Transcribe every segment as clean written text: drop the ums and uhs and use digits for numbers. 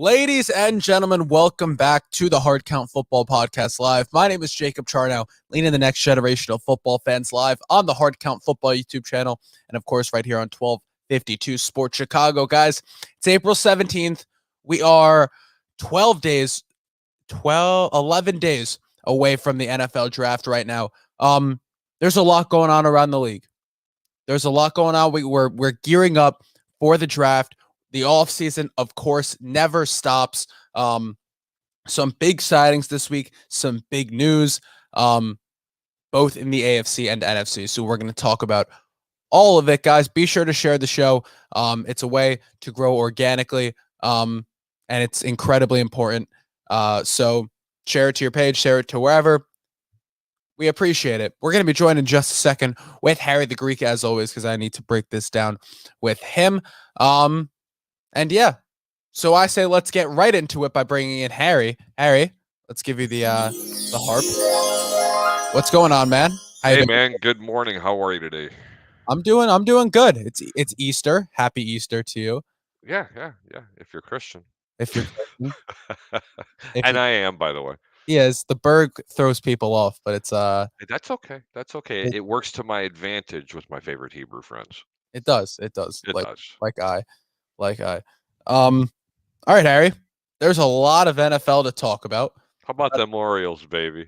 Ladies and gentlemen, welcome back to the Hard Count Football Podcast Live. My name is Jacob Charnow, leading the next generation of football fans live on the Hard Count Football YouTube channel, and of course right here on 1252 Sports Chicago. Guys, it's April 17th. We are 11 days away from the NFL draft right now. There's a lot going on around the league. There's a lot going on. We're gearing up for the draft. The offseason, of course, never stops. Some big signings this week, some big news, both in the AFC and NFC. So we're going to talk about all of it, guys. Be sure to share the show. It's a way to grow organically, and it's incredibly important. So share it to your page, share it to wherever. We appreciate it. We're going to be joined in just a second with Harry the Greek, as always, because I need to break this down with him. And yeah, so I say let's get right into it by bringing in Harry. Harry, let's give you the harp. What's going on, man? Hey, man. Good morning. How are you today? I'm doing good. It's Easter. Happy Easter to you. Yeah. If you're Christian. Christian. And I am, by the way. Yes, the berg throws people off, but it's That's okay. That's okay. It works to my advantage with my favorite Hebrew friends. It does. It does. All right, Harry. There's a lot of NFL to talk about. How about them Orioles, baby?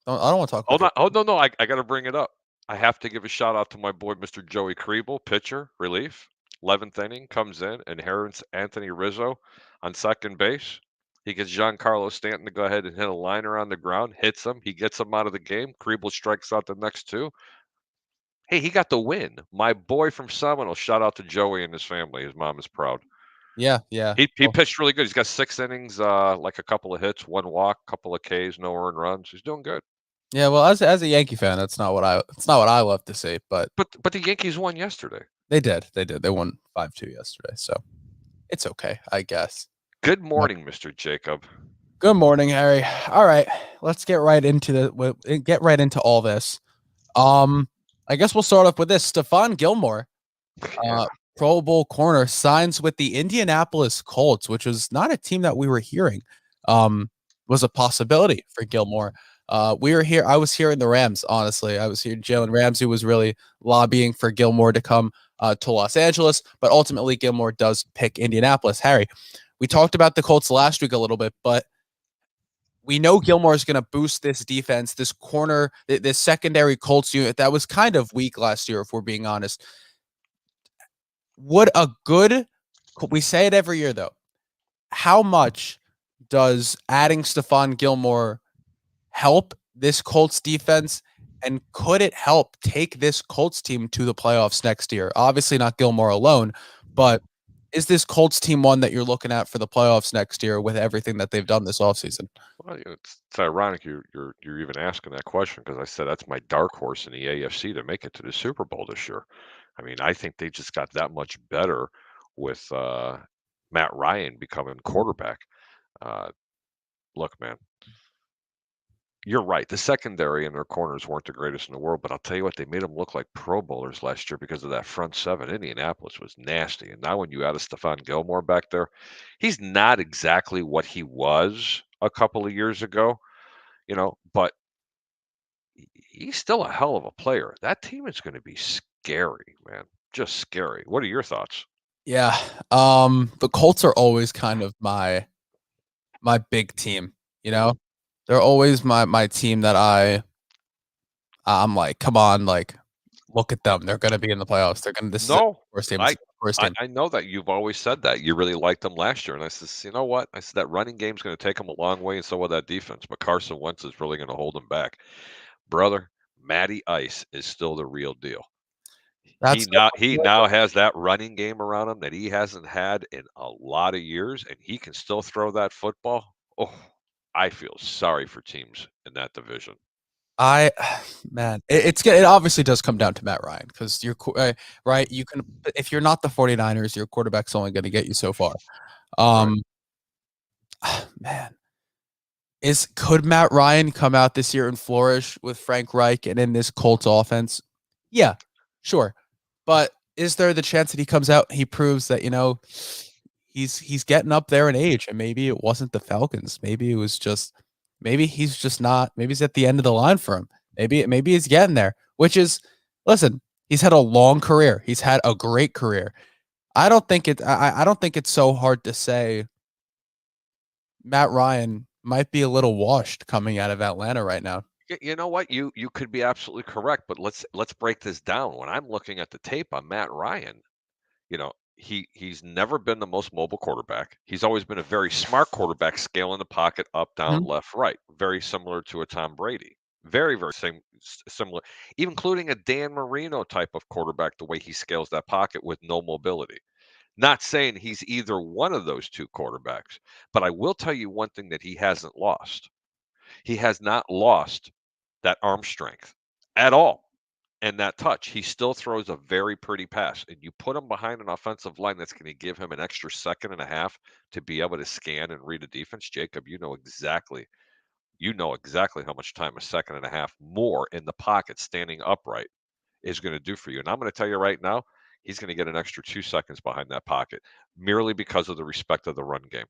I don't want to talk about no. I got to bring it up. I have to give a shout out to my boy, Mr. Joey Kriebel, pitcher, relief. 11th inning, comes in, inherits Anthony Rizzo on second base. He gets Giancarlo Stanton to go ahead and hit a liner on the ground, hits him. He gets him out of the game. Kriebel strikes out the next two. Hey, he got the win. My boy from Seminole, shout out to Joey and his family. His mom is proud. Yeah. He pitched really good. He's got 6 innings, like a couple of hits, 1 walk, couple of Ks, no earned runs. He's doing good. Yeah, well, as a Yankee fan, that's not what I love to see. But the Yankees won yesterday. They did. They won 5-2 yesterday, so it's okay, I guess. Good morning, Mr. Jacob. Good morning, Harry. All right, let's get right into all this. I guess we'll start off with this. Stephon Gilmore, Pro Bowl corner, signs with the Indianapolis Colts, which was not a team that we were hearing was a possibility for Gilmore. I was hearing the Rams, honestly. I was hearing Jalen Ramsey was really lobbying for Gilmore to come to Los Angeles, but ultimately Gilmore does pick Indianapolis. Harry, we talked about the Colts last week a little bit, but we know Gilmore is going to boost this defense, this corner, this secondary Colts unit that was kind of weak last year, if we're being honest. We say it every year, though. How much does adding Stephon Gilmore help this Colts defense, and could it help take this Colts team to the playoffs next year? Obviously not Gilmore alone, but is this Colts team one that you're looking at for the playoffs next year with everything that they've done this offseason? Well, it's ironic you're even asking that question, because I said that's my dark horse in the AFC to make it to the Super Bowl this year. I mean, I think they just got that much better with Matt Ryan becoming quarterback. Look, man, you're right. The secondary and their corners weren't the greatest in the world, but I'll tell you what, they made them look like Pro Bowlers last year because of that front seven. Indianapolis was nasty. And now when you add a Stephon Gilmore back there, he's not exactly what he was a couple of years ago, but he's still a hell of a player. That team is going to be scary, man. Just scary. What are your thoughts? Yeah. The Colts are always kind of my big team, They're always my team that I'm like, come on, like, look at them. They're going to be in the playoffs. They're going to. First team. I know that you've always said that. You really liked them last year, and I said, you know what? I said that running game's going to take them a long way, and so will that defense. But Carson Wentz is really going to hold them back, brother. Matty Ice is still the real deal. He now has that running game around him that he hasn't had in a lot of years, and he can still throw that football. Oh, I feel sorry for teams in that division. I man, it obviously does come down to Matt Ryan because right. You can if you're not the 49ers, your quarterback's only going to get you so far. Right. Um, man, could Matt Ryan come out this year and flourish with Frank Reich and in this Colts offense? Yeah, sure. But is there the chance that he comes out, he proves that, he's getting up there in age, and maybe it wasn't the Falcons. Maybe he's just not, maybe he's at the end of the line for him. Maybe he's getting there, which is, listen, he's had a long career. He's had a great career. I don't think it's so hard to say Matt Ryan might be a little washed coming out of Atlanta right now. You know what? You could be absolutely correct, but let's break this down. When I'm looking at the tape on Matt Ryan, he's never been the most mobile quarterback. He's always been a very smart quarterback, scaling the pocket up, down, Mhm. left, right. Very similar to a Tom Brady. Very, very similar, even including a Dan Marino type of quarterback, the way he scales that pocket with no mobility. Not saying he's either one of those two quarterbacks, but I will tell you one thing that he hasn't lost. He has not lost that arm strength at all. And that touch, he still throws a very pretty pass. And you put him behind an offensive line that's going to give him an extra second and a half to be able to scan and read a defense. Jacob, you know exactly how much time a second and a half more in the pocket standing upright is going to do for you. And I'm going to tell you right now, he's going to get an extra 2 seconds behind that pocket merely because of the respect of the run game.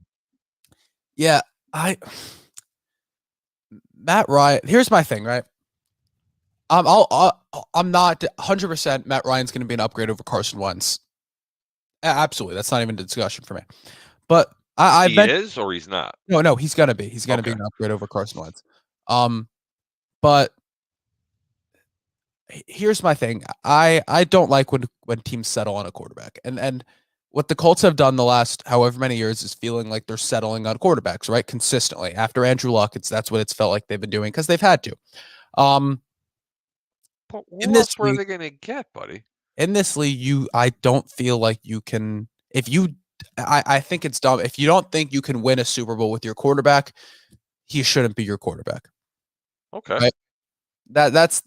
Yeah, I Matt Ryan. Here's my thing, right? I'm not 100% Matt Ryan's going to be an upgrade over Carson Wentz. Absolutely, that's not even a discussion for me. But I've He been is or he's not. no, he's gonna be. He's gonna be Okay. an upgrade over Carson Wentz. Um, but here's my thing. I don't like when teams settle on a quarterback, and what the Colts have done the last however many years is feeling like they're settling on quarterbacks, right? Consistently after Andrew Luck, that's what it's felt like they've been doing because they've had to. Um, But in who this else were league, they going to get, buddy? I don't feel like you can. If you, I think it's dumb. If you don't think you can win a Super Bowl with your quarterback, he shouldn't be your quarterback, Okay. right? That's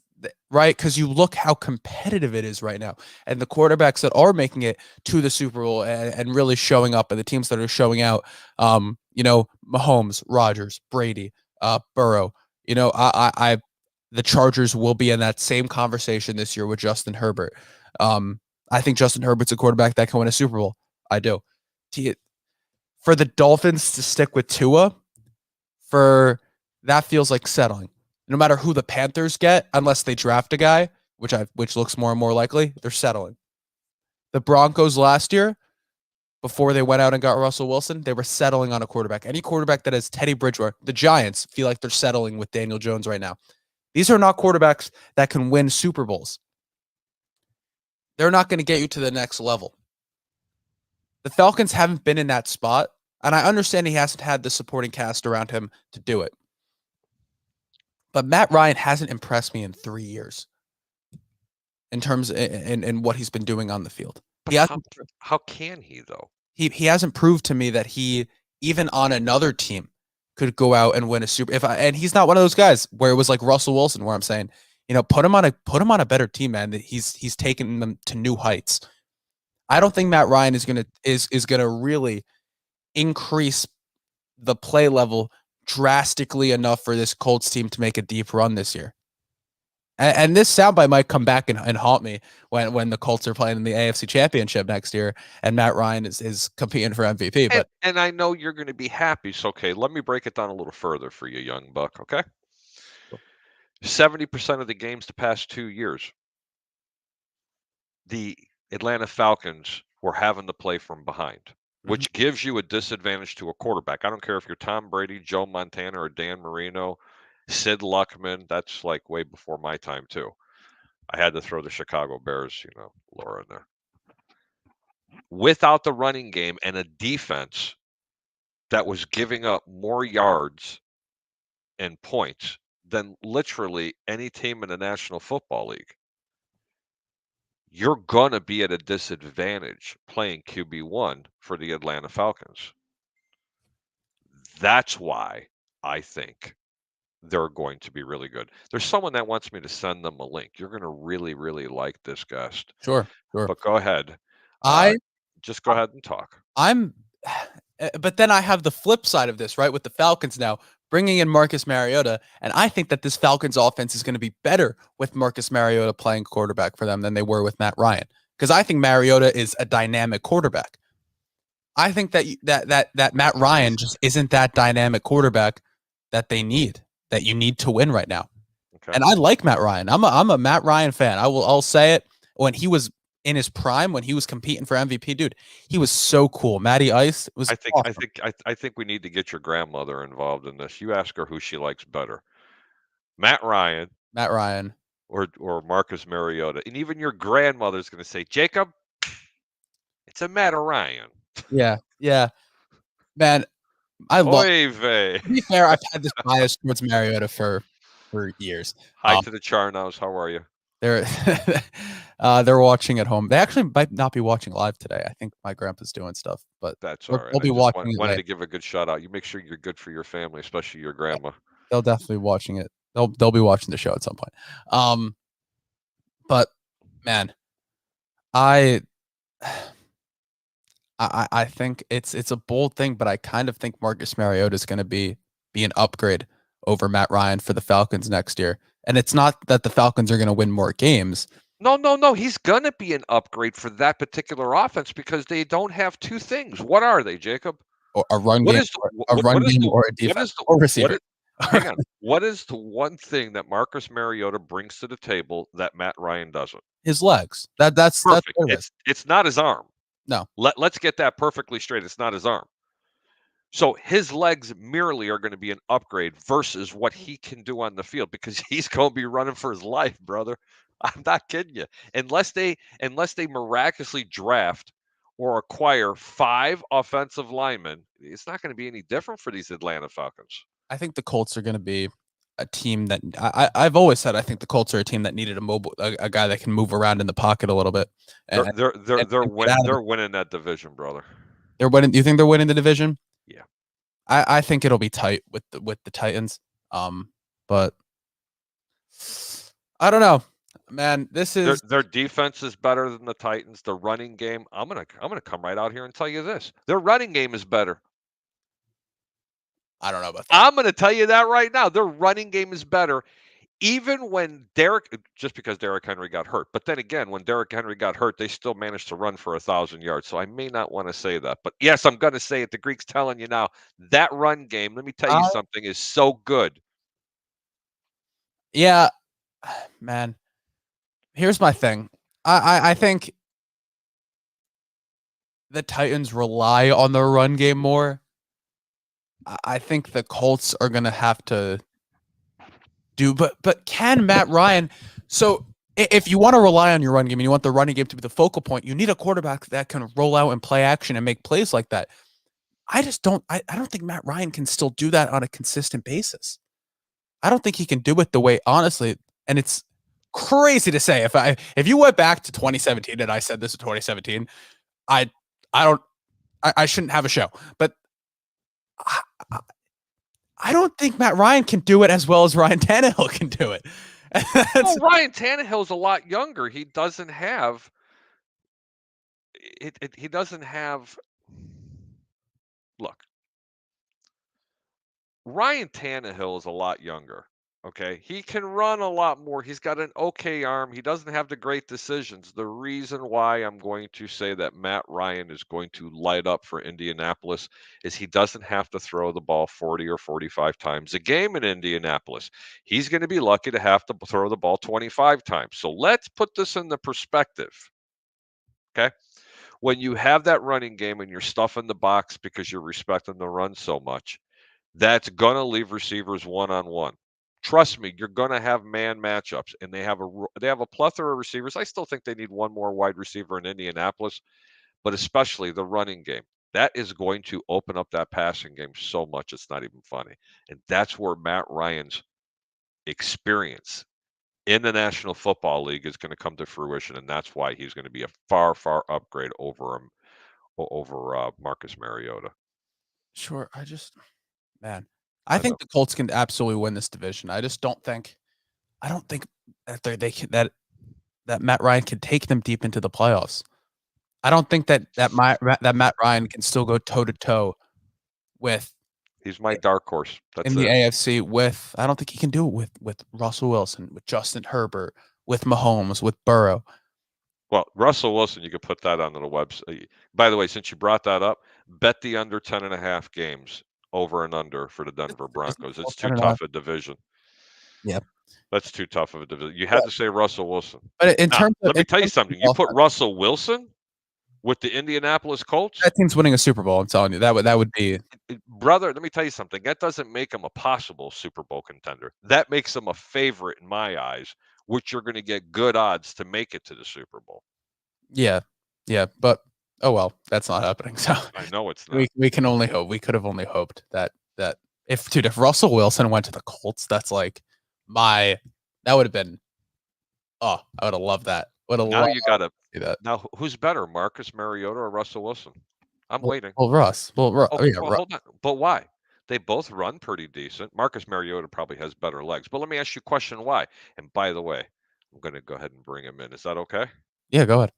right because you look how competitive it is right now, and the quarterbacks that are making it to the Super Bowl and really showing up, and the teams that are showing out, Mahomes, Rodgers, Brady, Burrow. The Chargers will be in that same conversation this year with Justin Herbert. I think Justin Herbert's a quarterback that can win a Super Bowl. I do. For the Dolphins to stick with Tua, for that feels like settling. No matter who the Panthers get, unless they draft a guy, which looks more and more likely, they're settling. The Broncos last year, before they went out and got Russell Wilson, they were settling on a quarterback. Any quarterback that has Teddy Bridgewater, the Giants feel like they're settling with Daniel Jones right now. These are not quarterbacks that can win Super Bowls. They're not going to get you to the next level. The Falcons haven't been in that spot, and I understand he hasn't had the supporting cast around him to do it. But Matt Ryan hasn't impressed me in 3 years in terms in what he's been doing on the field. But He hasn't how can he though? he hasn't proved to me that he, even on another team, could go out and win a super. And he's not one of those guys where it was like Russell Wilson, where I'm saying, put him on a better team, man. That he's taken them to new heights. I don't think Matt Ryan is gonna really increase the play level drastically enough for this Colts team to make a deep run this year. And this soundbite might come back and haunt me when the Colts are playing in the AFC Championship next year and Matt Ryan is competing for MVP. And But and I know you're going to be happy. So okay, let me break it down a little further for you, young buck. Okay, 70% of the games the past 2 years, the Atlanta Falcons were having to play from behind, Mhm. which gives you a disadvantage to a quarterback. I don't care if you're Tom Brady, Joe Montana, or Dan Marino, Sid Luckman. That's like way before my time too. I had to throw the Chicago Bears, Laura in there. Without the running game and a defense that was giving up more yards and points than literally any team in the National Football League, you're going to be at a disadvantage playing QB1 for the Atlanta Falcons. That's why I think they're going to be really good. There's someone that wants me to send them a link. You're going to really, really like this guest. Sure, sure. But go ahead. I Just go ahead and talk. I'm but then I have the flip side of this, right? With the Falcons now bringing in Marcus Mariota, and I think that this Falcons offense is going to be better with Marcus Mariota playing quarterback for them than they were with Matt Ryan, because I think Mariota is a dynamic quarterback. I think that Matt Ryan just isn't that dynamic quarterback that they need, that you need to win right now. Okay. And I like Matt Ryan. I'm a Matt Ryan fan. I'll say it. When he was in his prime, when he was competing for MVP, dude, he was so cool. Matty Ice was awesome. I think we need to get your grandmother involved in this. You ask her who she likes better, Matt Ryan or Marcus Mariota, and even your grandmother's going to say, Jacob, it's a Matt Ryan. Yeah, yeah, man. I love. To be fair, I've had this bias towards Mariota for years. Hi to the Charnows. How are you? They're watching at home. They actually might not be watching live today. I think my grandpa's doing stuff, but that's all right. They'll be watching. Wanted to give a good shout out. You make sure you're good for your family, especially your grandma. They'll definitely be watching it. They'll be watching the show at some point. But man, I think it's a bold thing, but I kind of think Marcus Mariota is going to be an upgrade over Matt Ryan for the Falcons next year. And it's not that the Falcons are going to win more games. No. He's going to be an upgrade for that particular offense because they don't have two things. What are they, Jacob? Or a run game, or a defense, or receiver. Hang on. What is the one thing that Marcus Mariota brings to the table that Matt Ryan doesn't? His legs. That's perfect. It's not his arm. No. Let's get that perfectly straight. It's not his arm. So his legs merely are going to be an upgrade versus what he can do on the field because he's going to be running for his life, brother. I'm not kidding you. Unless they miraculously draft or acquire 5 offensive linemen, it's not going to be any different for these Atlanta Falcons. I think the Colts are going to be a team that I've always said I think the Colts are a team that needed a guy that can move around in the pocket a little bit. And they're winning that division, brother. They're winning. You think they're winning the division? Yeah. I think it'll be tight with the Titans. But I don't know. Man, this is their defense is better than the Titans. The running game, I'm gonna come right out here and tell you this. Their running game is better. I don't know about that. I'm gonna tell you that right now. Their running game is better. Even when just because Derrick Henry got hurt. But then again, when Derrick Henry got hurt, they still managed to run for 1,000 yards. So I may not want to say that. But yes, I'm going to say it. The Greek's telling you now, that run game, let me tell you something, is so good. Yeah, man. Here's my thing. I think the Titans rely on the run game more. I think the Colts are going to have to but can Matt Ryan? So if you want to rely on your run game and you want the running game to be the focal point, you need a quarterback that can roll out and play action and make plays like that. I don't think Matt Ryan can still do that on a consistent basis. I don't think he can do it the way, honestly, and it's crazy to say. If you went back to 2017 and I said this in 2017, I shouldn't have a show. But I don't think Matt Ryan can do it as well as Ryan Tannehill can do it. Well, Ryan Tannehill's a lot younger. He doesn't have he doesn't have look. Ryan Tannehill is a lot younger. Okay. He can run a lot more. He's got an okay arm. He doesn't have the great decisions. The reason why I'm going to say that Matt Ryan is going to light up for Indianapolis is he doesn't have to throw the ball 40 or 45 times a game in Indianapolis. He's going to be lucky to have to throw the ball 25 times. So let's put this in the perspective. Okay. When you have that running game and you're stuffing the box because you're respecting the run so much, that's going to leave receivers one-on-one. Trust me, you're going to have man matchups, and they have a plethora of receivers. I still think they need one more wide receiver in Indianapolis, but especially the running game. That is going to open up that passing game so much it's not even funny. And that's where Matt Ryan's experience in the National Football League is going to come to fruition, and that's why he's going to be a far, far upgrade over Marcus Mariota. Sure, man, I think the Colts can absolutely win this division. I just don't think that they can, that Matt Ryan can take them deep into the playoffs. I don't think that Matt Ryan can still go toe to toe with He's my dark horse. That's in the it. AFC with. I don't think he can do it with Russell Wilson, with Justin Herbert, with Mahomes, with Burrow. Well, Russell Wilson, you could put that onto the website. By the way, since you brought that up, bet the under 10.5 games over and under for the Denver Broncos. It's too tough a division. Yeah. That's too tough of a division. You had to say Russell Wilson. But in Now, terms of, let me tell you something. You put Russell Wilson with the Indianapolis Colts? That team's winning a Super Bowl, I'm telling you. That would be. Brother, let me tell you something. That doesn't make him a possible Super Bowl contender. That makes him a favorite in my eyes, which you're going to get good odds to make it to the Super Bowl. Yeah. Yeah. But, oh, well, that's not happening. So I know it's not. We can only hope. We could have only hoped that if Russell Wilson went to the Colts, that's like that would have been, I would have loved that. Now you got to see that. Now, who's better, Marcus Mariota or Russell Wilson? I'm waiting. Well, Russ. Well, hold on. But why? They both run pretty decent. Marcus Mariota probably has better legs. But let me ask you a question, why? And by the way, I'm going to go ahead and bring him in. Is that okay? Yeah, go ahead.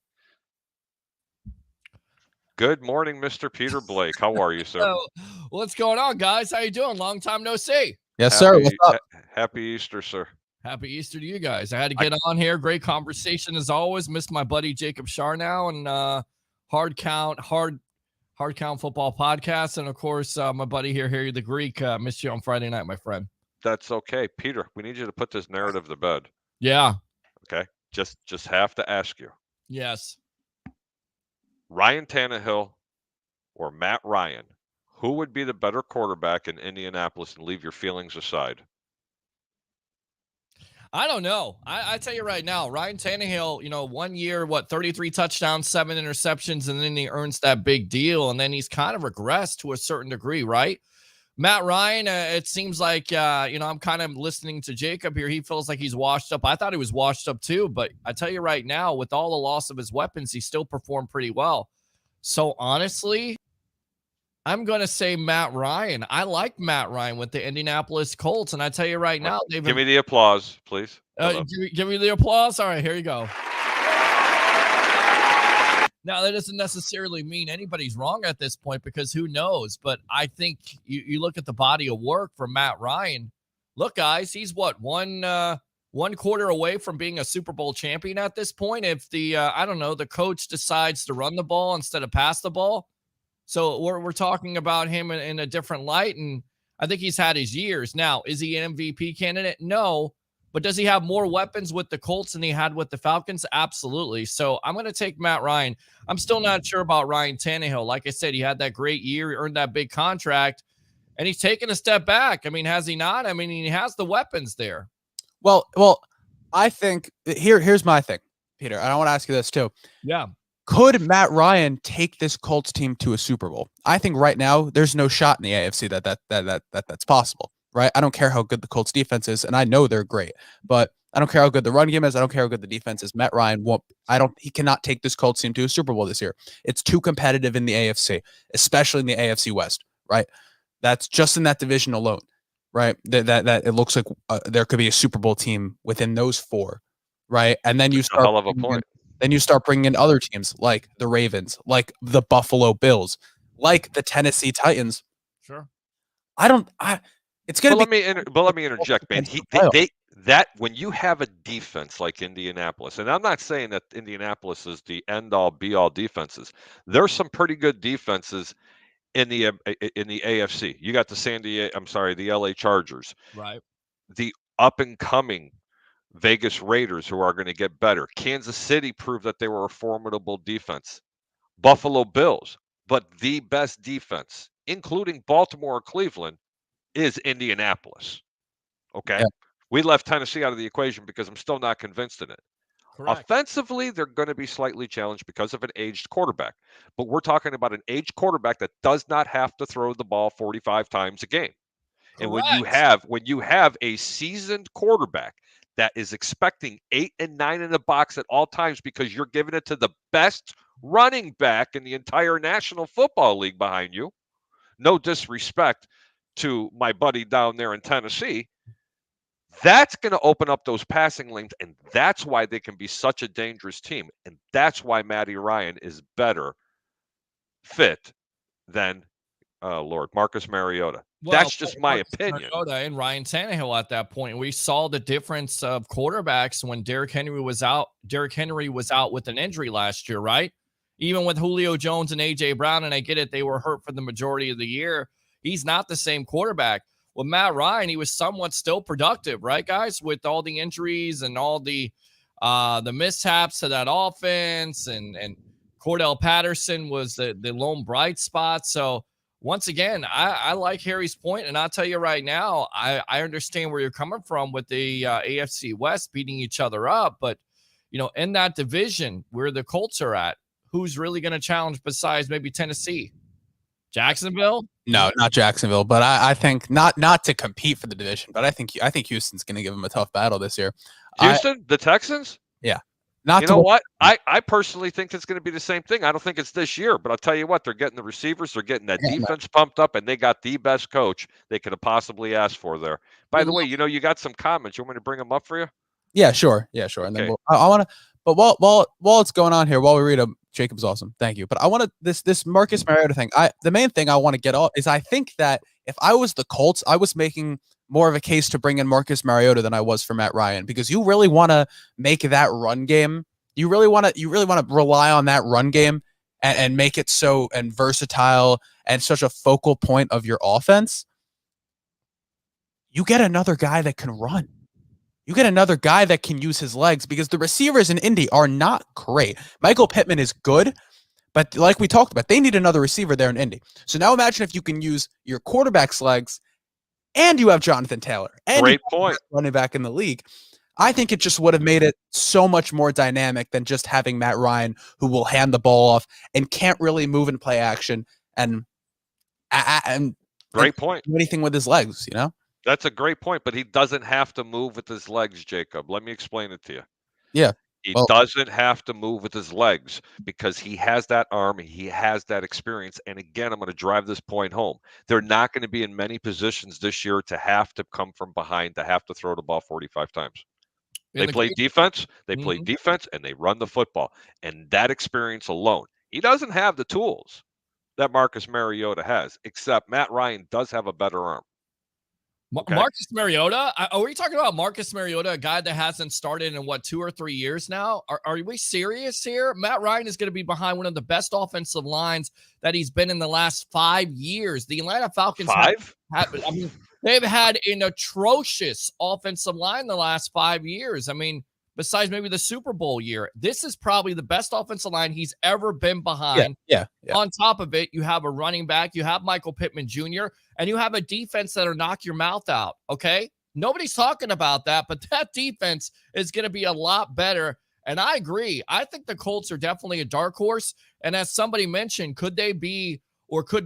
Good morning, Mr. Peter Blake. How are you, sir? So, what's going on, guys? How you doing? Long time no see. Yes, sir. What's up? Happy Easter, sir. Happy Easter to you guys. I had to get on here. Great conversation as always. Missed my buddy Jacob Charnow and Hard Count Football Podcast, and of course my buddy here, Harry the Greek. Missed you on Friday night, my friend. That's okay, Peter. We need you to put this narrative to bed. Yeah. Okay. Just have to ask you. Yes. Ryan Tannehill or Matt Ryan, who would be the better quarterback in Indianapolis, and leave your feelings aside? I don't know. I tell you right now, Ryan Tannehill, 1 year, 33 touchdowns, 7 interceptions, and then he earns that big deal, and then he's kind of regressed to a certain degree, right? Matt Ryan, it seems like, I'm kind of listening to Jacob here. He feels like he's washed up. I thought he was washed up too, but I tell you right now, with all the loss of his weapons, he still performed pretty well. So honestly, I'm going to say Matt Ryan. I like Matt Ryan with the Indianapolis Colts, and I tell you right now, give me the applause, please. Give me the applause. All right, here you go. Now, that doesn't necessarily mean anybody's wrong at this point, because who knows? But I think you look at the body of work for Matt Ryan. Look, guys, he's one quarter away from being a Super Bowl champion at this point. If the coach decides to run the ball instead of pass the ball. So we're talking about him in a different light, and I think he's had his years. Now, is he an MVP candidate? No. But does he have more weapons with the Colts than he had with the Falcons? Absolutely. So I'm going to take Matt Ryan. I'm still not sure about Ryan Tannehill. Like I said, he had that great year. He earned that big contract, and he's taken a step back. I mean, has he not? I mean, he has the weapons there. Well, I think here's my thing, Peter. I want to ask you this too. Yeah. Could Matt Ryan take this Colts team to a Super Bowl? I think right now there's no shot in the AFC that's possible. Right? I don't care how good the Colts defense is, and I know they're great, but I don't care how good the run game is. I don't care how good the defense is. Matt Ryan he cannot take this Colts team to a Super Bowl this year. It's too competitive in the AFC, especially in the AFC West, right? That's just in that division alone, right? That it looks like there could be a Super Bowl team within those four, right? And then you start a hell of a point. Then you start bringing in other teams like the Ravens, like the Buffalo Bills, like the Tennessee Titans. Sure. It's going to be. But let me interject, man. When you have a defense like Indianapolis, and I'm not saying that Indianapolis is the end-all, be-all defenses. There's some pretty good defenses in the AFC. You got the LA Chargers. Right. The up-and-coming Vegas Raiders, who are going to get better. Kansas City proved that they were a formidable defense. Buffalo Bills, but the best defense, including Baltimore or Cleveland, is Indianapolis. Okay. Yeah. We left Tennessee out of the equation because I'm still not convinced in it. Correct. Offensively, they're going to be slightly challenged because of an aged quarterback. But we're talking about an aged quarterback that does not have to throw the ball 45 times a game. Correct. And when you have a seasoned quarterback that is expecting 8 and 9 in the box at all times because you're giving it to the best running back in the entire National Football League behind you, no disrespect to my buddy down there in Tennessee, that's going to open up those passing lanes, and that's why they can be such a dangerous team. And that's why Matty Ryan is better fit than, Marcus Mariota. Well, That's just my Marcus opinion. Mariota and Ryan Tannehill at that point. We saw the difference of quarterbacks when Derrick Henry was out. Derrick Henry was out with an injury last year, right? Even with Julio Jones and A.J. Brown, and I get it, they were hurt for the majority of the year. He's not the same quarterback. With Matt Ryan, he was somewhat still productive, right, guys? With all the injuries and all the mishaps to that offense, and Cordell Patterson was the lone bright spot. So once again, I like Harry's point, and I'll tell you right now, I understand where you're coming from with the AFC West beating each other up, but in that division where the Colts are at, who's really going to challenge besides maybe Tennessee? Jacksonville? No, not Jacksonville, but I think not to compete for the division, but I think Houston's going to give them a tough battle this year. Houston, the Texans? Yeah. What? I personally think it's going to be the same thing. I don't think it's this year, but I'll tell you what, they're getting the receivers, they're getting that defense pumped up, and they got the best coach they could have possibly asked for there. By the way, you got some comments. You want me to bring them up for you? Yeah, sure. And then I want to, but while it's going on here, while we read them, Jacob's awesome. Thank you. But I want to, this Marcus Mariota thing. The main thing I want to get off is I think that if I was the Colts, I was making more of a case to bring in Marcus Mariota than I was for Matt Ryan, because you really want to make that run game. You really want to rely on that run game and make it so and versatile and such a focal point of your offense. You get another guy that can run. You get another guy that can use his legs, because the receivers in Indy are not great. Michael Pittman is good, but like we talked about, they need another receiver there in Indy. So now imagine if you can use your quarterback's legs and you have Jonathan Taylor and great point, running back in the league. I think it just would have made it so much more dynamic than just having Matt Ryan, who will hand the ball off and can't really move and play action and great point. Do anything with his legs, That's a great point, but he doesn't have to move with his legs, Jacob. Let me explain it to you. Yeah. He doesn't have to move with his legs because he has that arm, he has that experience. And again, I'm going to drive this point home. They're not going to be in many positions this year to have to come from behind, to have to throw the ball 45 times. They play defense, and they run the football. And that experience alone, he doesn't have the tools that Marcus Mariota has, except Matt Ryan does have a better arm. Okay. Marcus Mariota? Are we talking about Marcus Mariota, a guy that hasn't started in 2 or 3 years now? Are we serious here? Matt Ryan is going to be behind one of the best offensive lines that he's been in the last 5 years. The Atlanta Falcons they've had an atrocious offensive line the last 5 years. Besides maybe the Super Bowl year, this is probably the best offensive line he's ever been behind. Yeah. On top of it, you have a running back, you have Michael Pittman Jr., and you have a defense that'll knock your mouth out, okay? Nobody's talking about that, but that defense is going to be a lot better. And I agree. I think the Colts are definitely a dark horse. And as somebody mentioned, could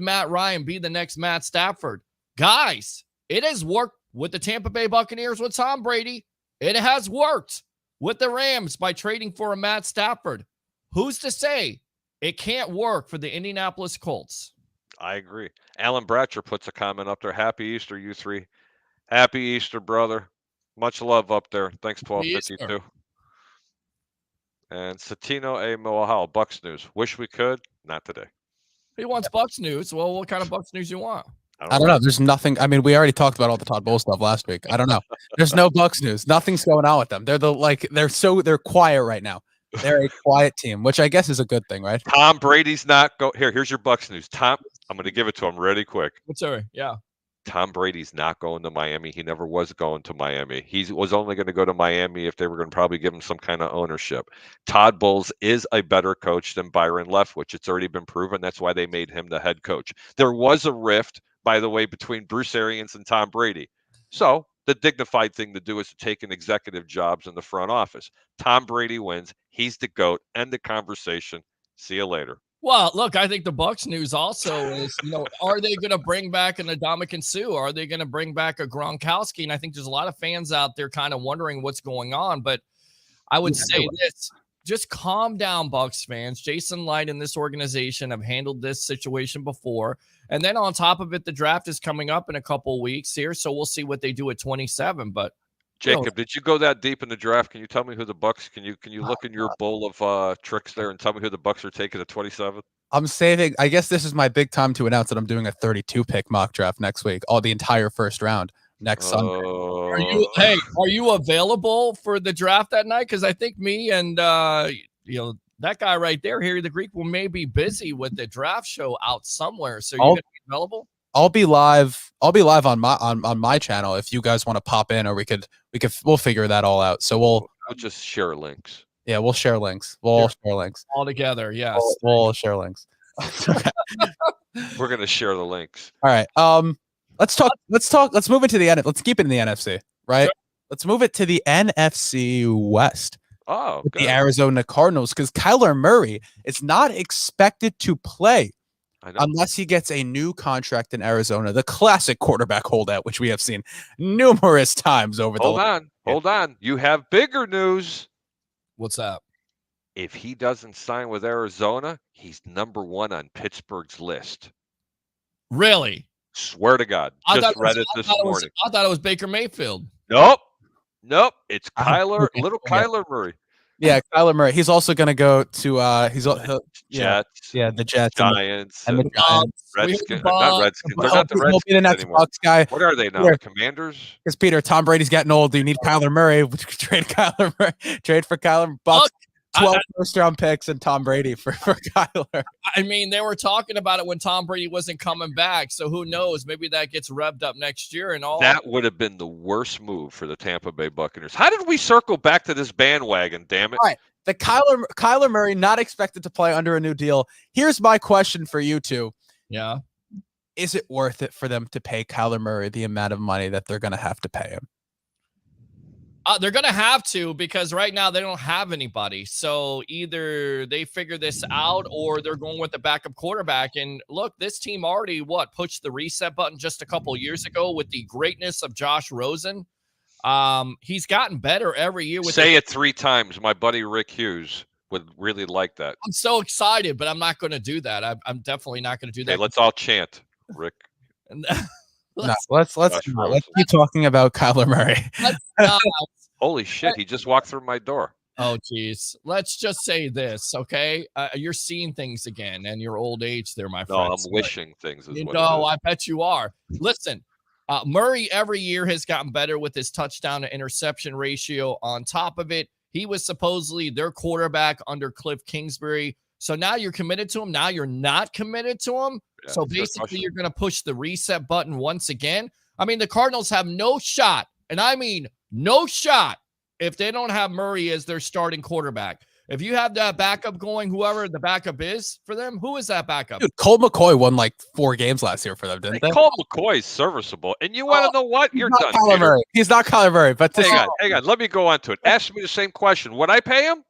Matt Ryan be the next Matt Stafford? Guys, it has worked with the Tampa Bay Buccaneers with Tom Brady. It has worked with the Rams by trading for a Matt Stafford. Who's to say it can't work for the Indianapolis Colts? I agree. Alan Bratcher puts a comment up there. Happy Easter, you three. Happy Easter, brother. Much love up there. Thanks, 1252. And Satino A. Mohal, Bucks News. Wish we could. Not today. He wants Bucks News. Well, what kind of Bucks News you want? I don't know. There's nothing. We already talked about all the Todd Bowles stuff last week. I don't know. There's no Bucks news. Nothing's going on with them. They're quiet right now. They're a quiet team, which I guess is a good thing, right? Tom Brady's not here's your Bucks news. I'm going to give it to him really quick. Sorry. Yeah. Tom Brady's not going to Miami. He never was going to Miami. He was only going to go to Miami if they were going to probably give him some kind of ownership. Todd Bowles is a better coach than Byron Leftwich. It's already been proven. That's why they made him the head coach. There was a rift, by the way, between Bruce Arians and Tom Brady. So the dignified thing to do is to take an executive jobs in the front office. Tom Brady wins. He's the GOAT. End the conversation. See you later. Well, look, I think the Bucks news also is, are they going to bring back an Ndamukong Suh? Are they going to bring back a Gronkowski? And I think there's a lot of fans out there kind of wondering what's going on. But I would say this, just calm down, Bucks fans. Jason Light and this organization have handled this situation before. And then on top of it, the draft is coming up in a couple of weeks here. So we'll see what they do at 27. But Jacob, did you go that deep in the draft? Can you tell me who the Bucks? Can you look in your bowl of tricks there and tell me who the Bucks are taking at 27? I'm saving. I guess this is my big time to announce that I'm doing a 32 pick mock draft next week. The entire first round next Sunday. Are you available for the draft that night? Because I think me and that guy right there, Harry the Greek, will may be busy with the draft show out somewhere. So you're gonna be available? I'll be live on my channel if you guys want to pop in, or we'll figure that all out. So we'll just share links. Yeah, we'll share links. We'll share links all together. Yes, we'll share links. We're gonna share the links. All right. Let's talk. Let's move it to the end. Let's keep it in the NFC, right? Sure. Let's move it to the NFC West. Oh, with the Arizona Cardinals, because Kyler Murray is not expected to play unless he gets a new contract in Arizona. The classic quarterback holdout, which we have seen numerous times over the. Hold on. You have bigger news. What's that? If he doesn't sign with Arizona, he's number 1 on Pittsburgh's list. Really? Swear to God. Just read it this morning. I thought it was Baker Mayfield. Nope. It's Kyler Murray. Yeah, Kyler Murray. He's also going to go to Jets. Yeah, the Jets, Giants, and the Giants. Redskins. Not Redskins. They're not the Redskins be the next anymore. Bucks guy. What are they now? The Commanders? Because Peter, Tom Brady's getting old. You need Kyler Murray. Trade Kyler Murray. Trade for Kyler. Bucks. 12 first-round picks and Tom Brady for Kyler. I mean, they were talking about it when Tom Brady wasn't coming back, so who knows? Maybe that gets revved up next year and all. That would have been the worst move for the Tampa Bay Buccaneers. How did we circle back to this bandwagon, damn it? All right, the Kyler Murray not expected to play under a new deal. Here's my question for you two. Yeah. Is it worth it for them to pay Kyler Murray the amount of money that they're going to have to pay him? They're going to have to, because right now they don't have anybody. So either they figure this out or they're going with the backup quarterback. And look, this team already pushed the reset button just a couple of years ago with the greatness of Josh Rosen. He's gotten better every year. Say it 3 times. My buddy Rick Hughes would really like that. I'm so excited, but I'm not going to do that. I'm definitely not going to do that. Hey, let's all chant, Rick. Let's keep talking about Kyler Murray. Holy shit, he just walked through my door. Oh, geez. Let's just say this, okay? You're seeing things again and your old age there, my friend. No, I'm wishing things. I bet you are. Listen, Murray every year has gotten better with his touchdown to interception ratio. On top of it, he was supposedly their quarterback under Cliff Kingsbury. So now you're committed to him. Now you're not committed to him. Yeah, so basically, you're going to push the reset button once again. I mean, the Cardinals have no shot, and I mean no shot, if they don't have Murray as their starting quarterback. If you have that backup going, whoever the backup is for them, who is that backup? Dude, Colt McCoy won like 4 games last year for them, didn't they? Colt McCoy is serviceable. And you want to know what? You're done. He's not Kyler Murray. But hang on. Let me go on to it. Ask me the same question. Would I pay him?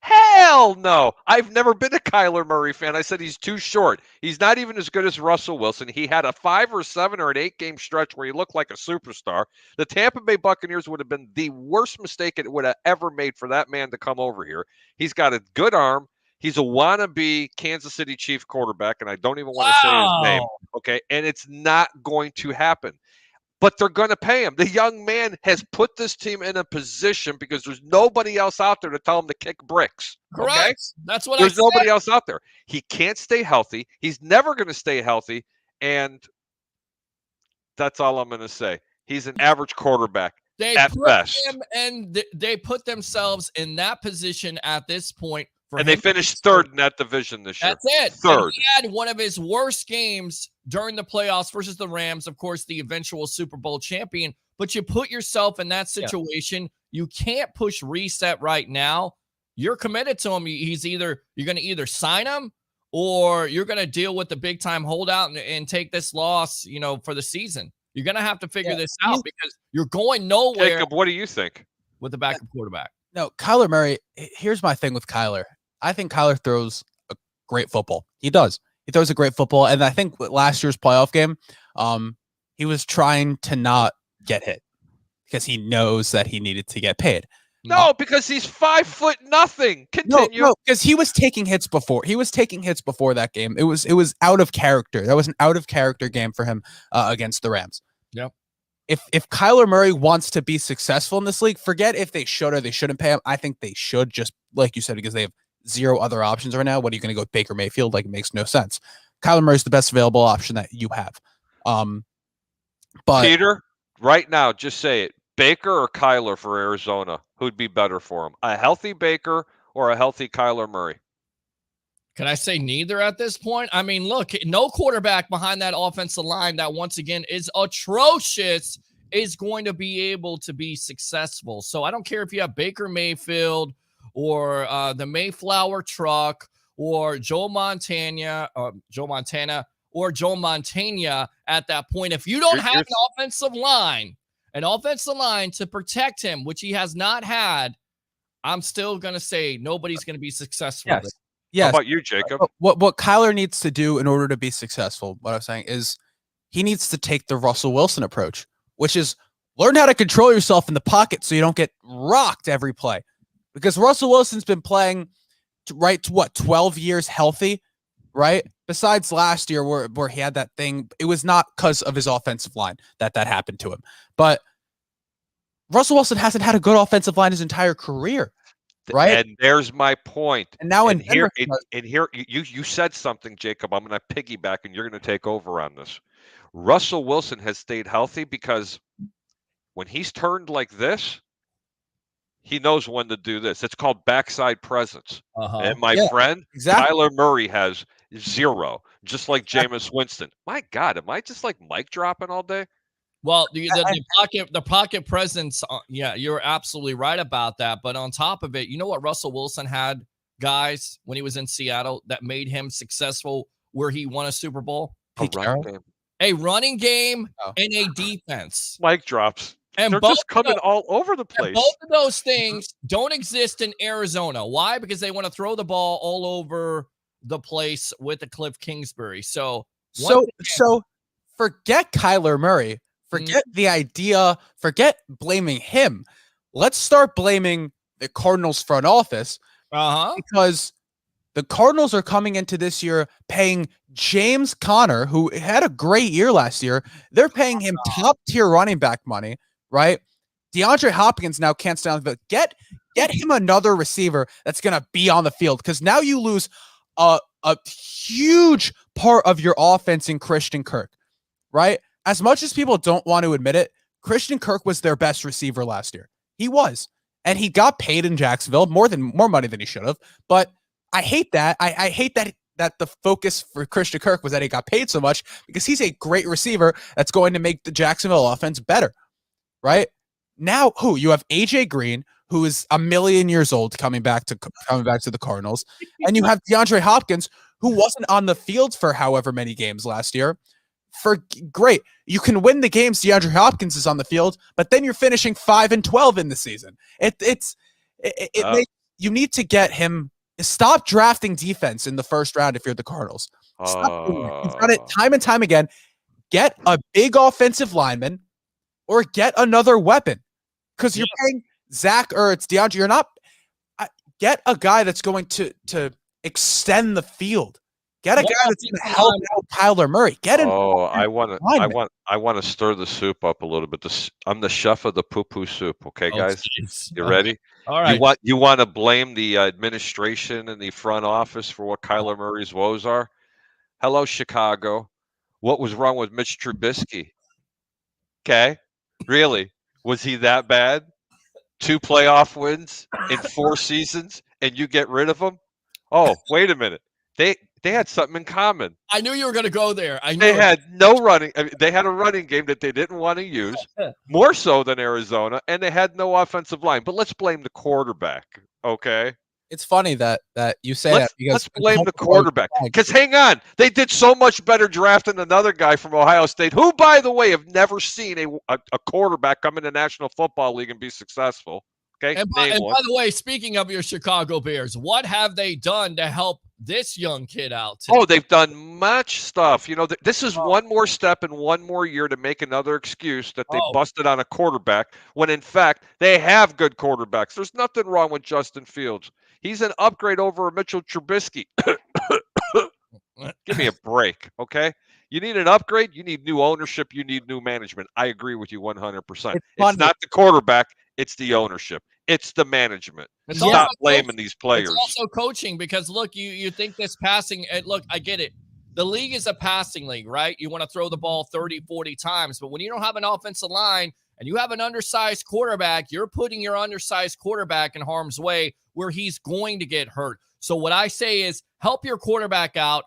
Hell no. I've never been a Kyler Murray fan. I said he's too short. He's not even as good as Russell Wilson. He had a 5 or 7 or an 8 game stretch where he looked like a superstar. The Tampa Bay Buccaneers would have been the worst mistake it would have ever made for that man to come over here. He's got a good arm. He's a wannabe Kansas City Chiefs quarterback, and I don't even want to say his name. Okay, and it's not going to happen. But they're going to pay him. The young man has put this team in a position because there's nobody else out there to tell him to kick bricks. Correct. Okay? That's what there's nobody else out there. He can't stay healthy. He's never going to stay healthy. And that's all I'm going to say. He's an average quarterback at best. They put themselves in that position at this point. And they finished 3rd in that division this year. That's it. 3rd. And he had one of his worst games during the playoffs versus the Rams, of course, the eventual Super Bowl champion. But you put yourself in that situation. Yeah. You can't push reset right now. You're committed to him. You're going to either sign him or you're going to deal with the big time holdout and take this loss, for the season. You're going to have to figure this out because you're going nowhere. Jacob, what do you think? With the backup quarterback. No, Kyler Murray. Here's my thing with Kyler. I think Kyler throws a great football. He does. He throws a great football. And I think last year's playoff game, he was trying to not get hit because he knows that he needed to get paid. No, because he's 5'0". Continue. No, because he was taking hits before. He was taking hits before that game. It was out of character. That was an out of character game for him against the Rams. Yep. If Kyler Murray wants to be successful in this league, forget if they should or they shouldn't pay him. I think they should, just like you said, because they have zero other options right now. What are you going to go with Baker Mayfield? Like, it makes no sense. Kyler Murray is the best available option that you have. But Peter, right now, just say it. Baker or Kyler for Arizona? Who'd be better for him? A healthy Baker or a healthy Kyler Murray? Can I say neither at this point? I mean, look, no quarterback behind that offensive line that, once again, is atrocious is going to be able to be successful. So I don't care if you have Baker Mayfield or the Mayflower truck or Joe Montana or Joe Montana at that point. If you don't have an offensive line to protect him, which he has not had, I'm still going to say nobody's going to be successful. Yes. Yes. How about you, Jacob? What Kyler needs to do in order to be successful, what I'm saying is he needs to take the Russell Wilson approach, which is learn how to control yourself in the pocket so you don't get rocked every play. Because Russell Wilson's been playing 12 years healthy, right? Besides last year where he had that thing, it was not because of his offensive line that happened to him. But Russell Wilson hasn't had a good offensive line his entire career, right? And there's my point. And now here you said something, Jacob. I'm going to piggyback, and you're going to take over on this. Russell Wilson has stayed healthy because when he's turned like this, he knows when to do this. It's called backside presence. And my friend, exactly. Kyler Murray has zero, just like Jameis Winston. My God, am I just like mic dropping all day? Well, the pocket presence, yeah, you're absolutely right about that. But on top of it, you know what Russell Wilson had, guys, when he was in Seattle that made him successful where he won a Super Bowl? A running game and a defense. Mic drops. And they're just coming all over the place. Both of those things don't exist in Arizona. Why? Because they want to throw the ball all over the place with the Cliff Kingsbury. So forget Kyler Murray. Forget the idea. Forget blaming him. Let's start blaming the Cardinals front office because the Cardinals are coming into this year paying James Conner, who had a great year last year. They're paying him top tier running back money, right? DeAndre Hopkins now can't stand the get him another receiver that's going to be on the field, because now you lose a huge part of your offense in Christian Kirk, right? As much as people don't want to admit it, Christian Kirk was their best receiver last year. He was. And he got paid in Jacksonville more money than he should have. But I hate that. I hate that the focus for Christian Kirk was that he got paid so much, because he's a great receiver that's going to make the Jacksonville offense better. Right? Now, you have AJ Green, who is a million years old, coming back to the Cardinals, and you have DeAndre Hopkins, who wasn't on the field for however many games last year. Great. You can win the games DeAndre Hopkins is on the field, but then you're finishing 5-12 in the season. You need to get him. Stop drafting defense in the first round if you're the Cardinals. Stop doing it. You've done it time and time again. Get a big offensive lineman or get another weapon, because you're paying Zach Ertz, DeAndre. You're not. Get a guy that's going to extend the field. Get a guy that's going to help out Kyler Murray. I want to stir the soup up a little bit. I'm the chef of the poo-poo soup. Okay, guys, you ready? All right. You want to blame the administration and the front office for what Kyler Murray's woes are? Hello, Chicago. What was wrong with Mitch Trubisky? Okay, really? Was he that bad? 2 playoff wins in 4 seasons, and you get rid of him? Oh, wait a minute. They had something in common. I knew you were going to go there. They had no running. They had a running game that they didn't want to use, more so than Arizona, and they had no offensive line. But let's blame the quarterback, okay? It's funny that you say that, because let's blame the quarterback. Because hang on, they did so much better drafting another guy from Ohio State, who, by the way, have never seen a quarterback come in the National Football League and be successful. Okay. And by the way, speaking of your Chicago Bears, what have they done to help this young kid out today. Oh, they've done much stuff. You know, this is one more step and one more year to make another excuse that they busted on a quarterback when, in fact, they have good quarterbacks. There's nothing wrong with Justin Fields. He's an upgrade over Mitchell Trubisky. Give me a break, okay? You need an upgrade. You need new ownership. You need new management. I agree with you 100%. It's not the quarterback. It's the ownership. It's the management. Stop blaming these players. It's also coaching because, look, you think this passing – look, I get it. The league is a passing league, right? You want to throw the ball 30, 40 times. But when you don't have an offensive line and you have an undersized quarterback, you're putting your undersized quarterback in harm's way where he's going to get hurt. So what I say is help your quarterback out.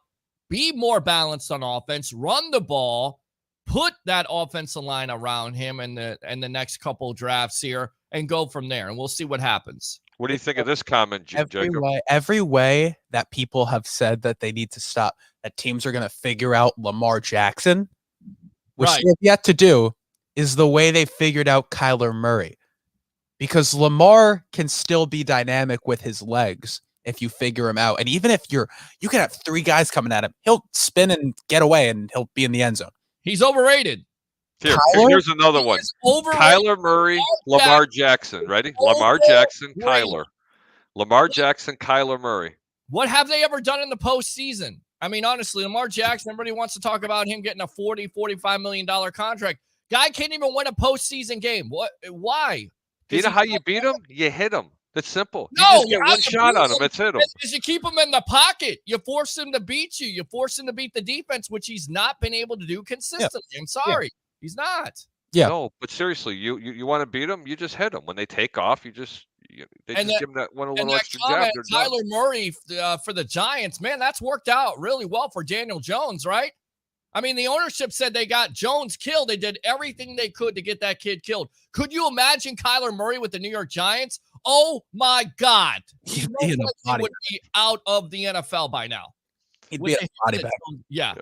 Be more balanced on offense. Run the ball. Put that offensive line around him in the next couple drafts here and go from there. And we'll see what happens. What do you think of this comment, Jacob? Every way that people have said that they need to stop, that teams are going to figure out Lamar Jackson, which they have yet to do, is the way they figured out Kyler Murray. Because Lamar can still be dynamic with his legs if you figure him out. And even if you can have three guys coming at him, he'll spin and get away and he'll be in the end zone. He's overrated. Here's another one. Kyler Murray, Lamar Jackson. Ready? Lamar Jackson, Kyler. Lamar Jackson, Kyler Murray. What have they ever done in the postseason? I mean, honestly, Lamar Jackson, everybody wants to talk about him getting a $40, $45 million contract. Guy can't even win a postseason game. What? Why? You know how you beat him? You hit him. That's simple. No, you just get one shot on him. It's hit him. Because you keep him in the pocket. You force him to beat you. You force him to beat the defense, which he's not been able to do consistently. Yeah. I'm sorry. Yeah. He's not. Yeah. No, but seriously, you want to beat him? You just hit him. When they take off, they just give him that one little extra jab. Kyler Murray for the Giants, man, that's worked out really well for Daniel Jones, right? I mean, the ownership said they got Jones killed. They did everything they could to get that kid killed. Could you imagine Kyler Murray with the New York Giants? Oh, my God. He would be out of the NFL by now. He'd be a body bag. Yeah.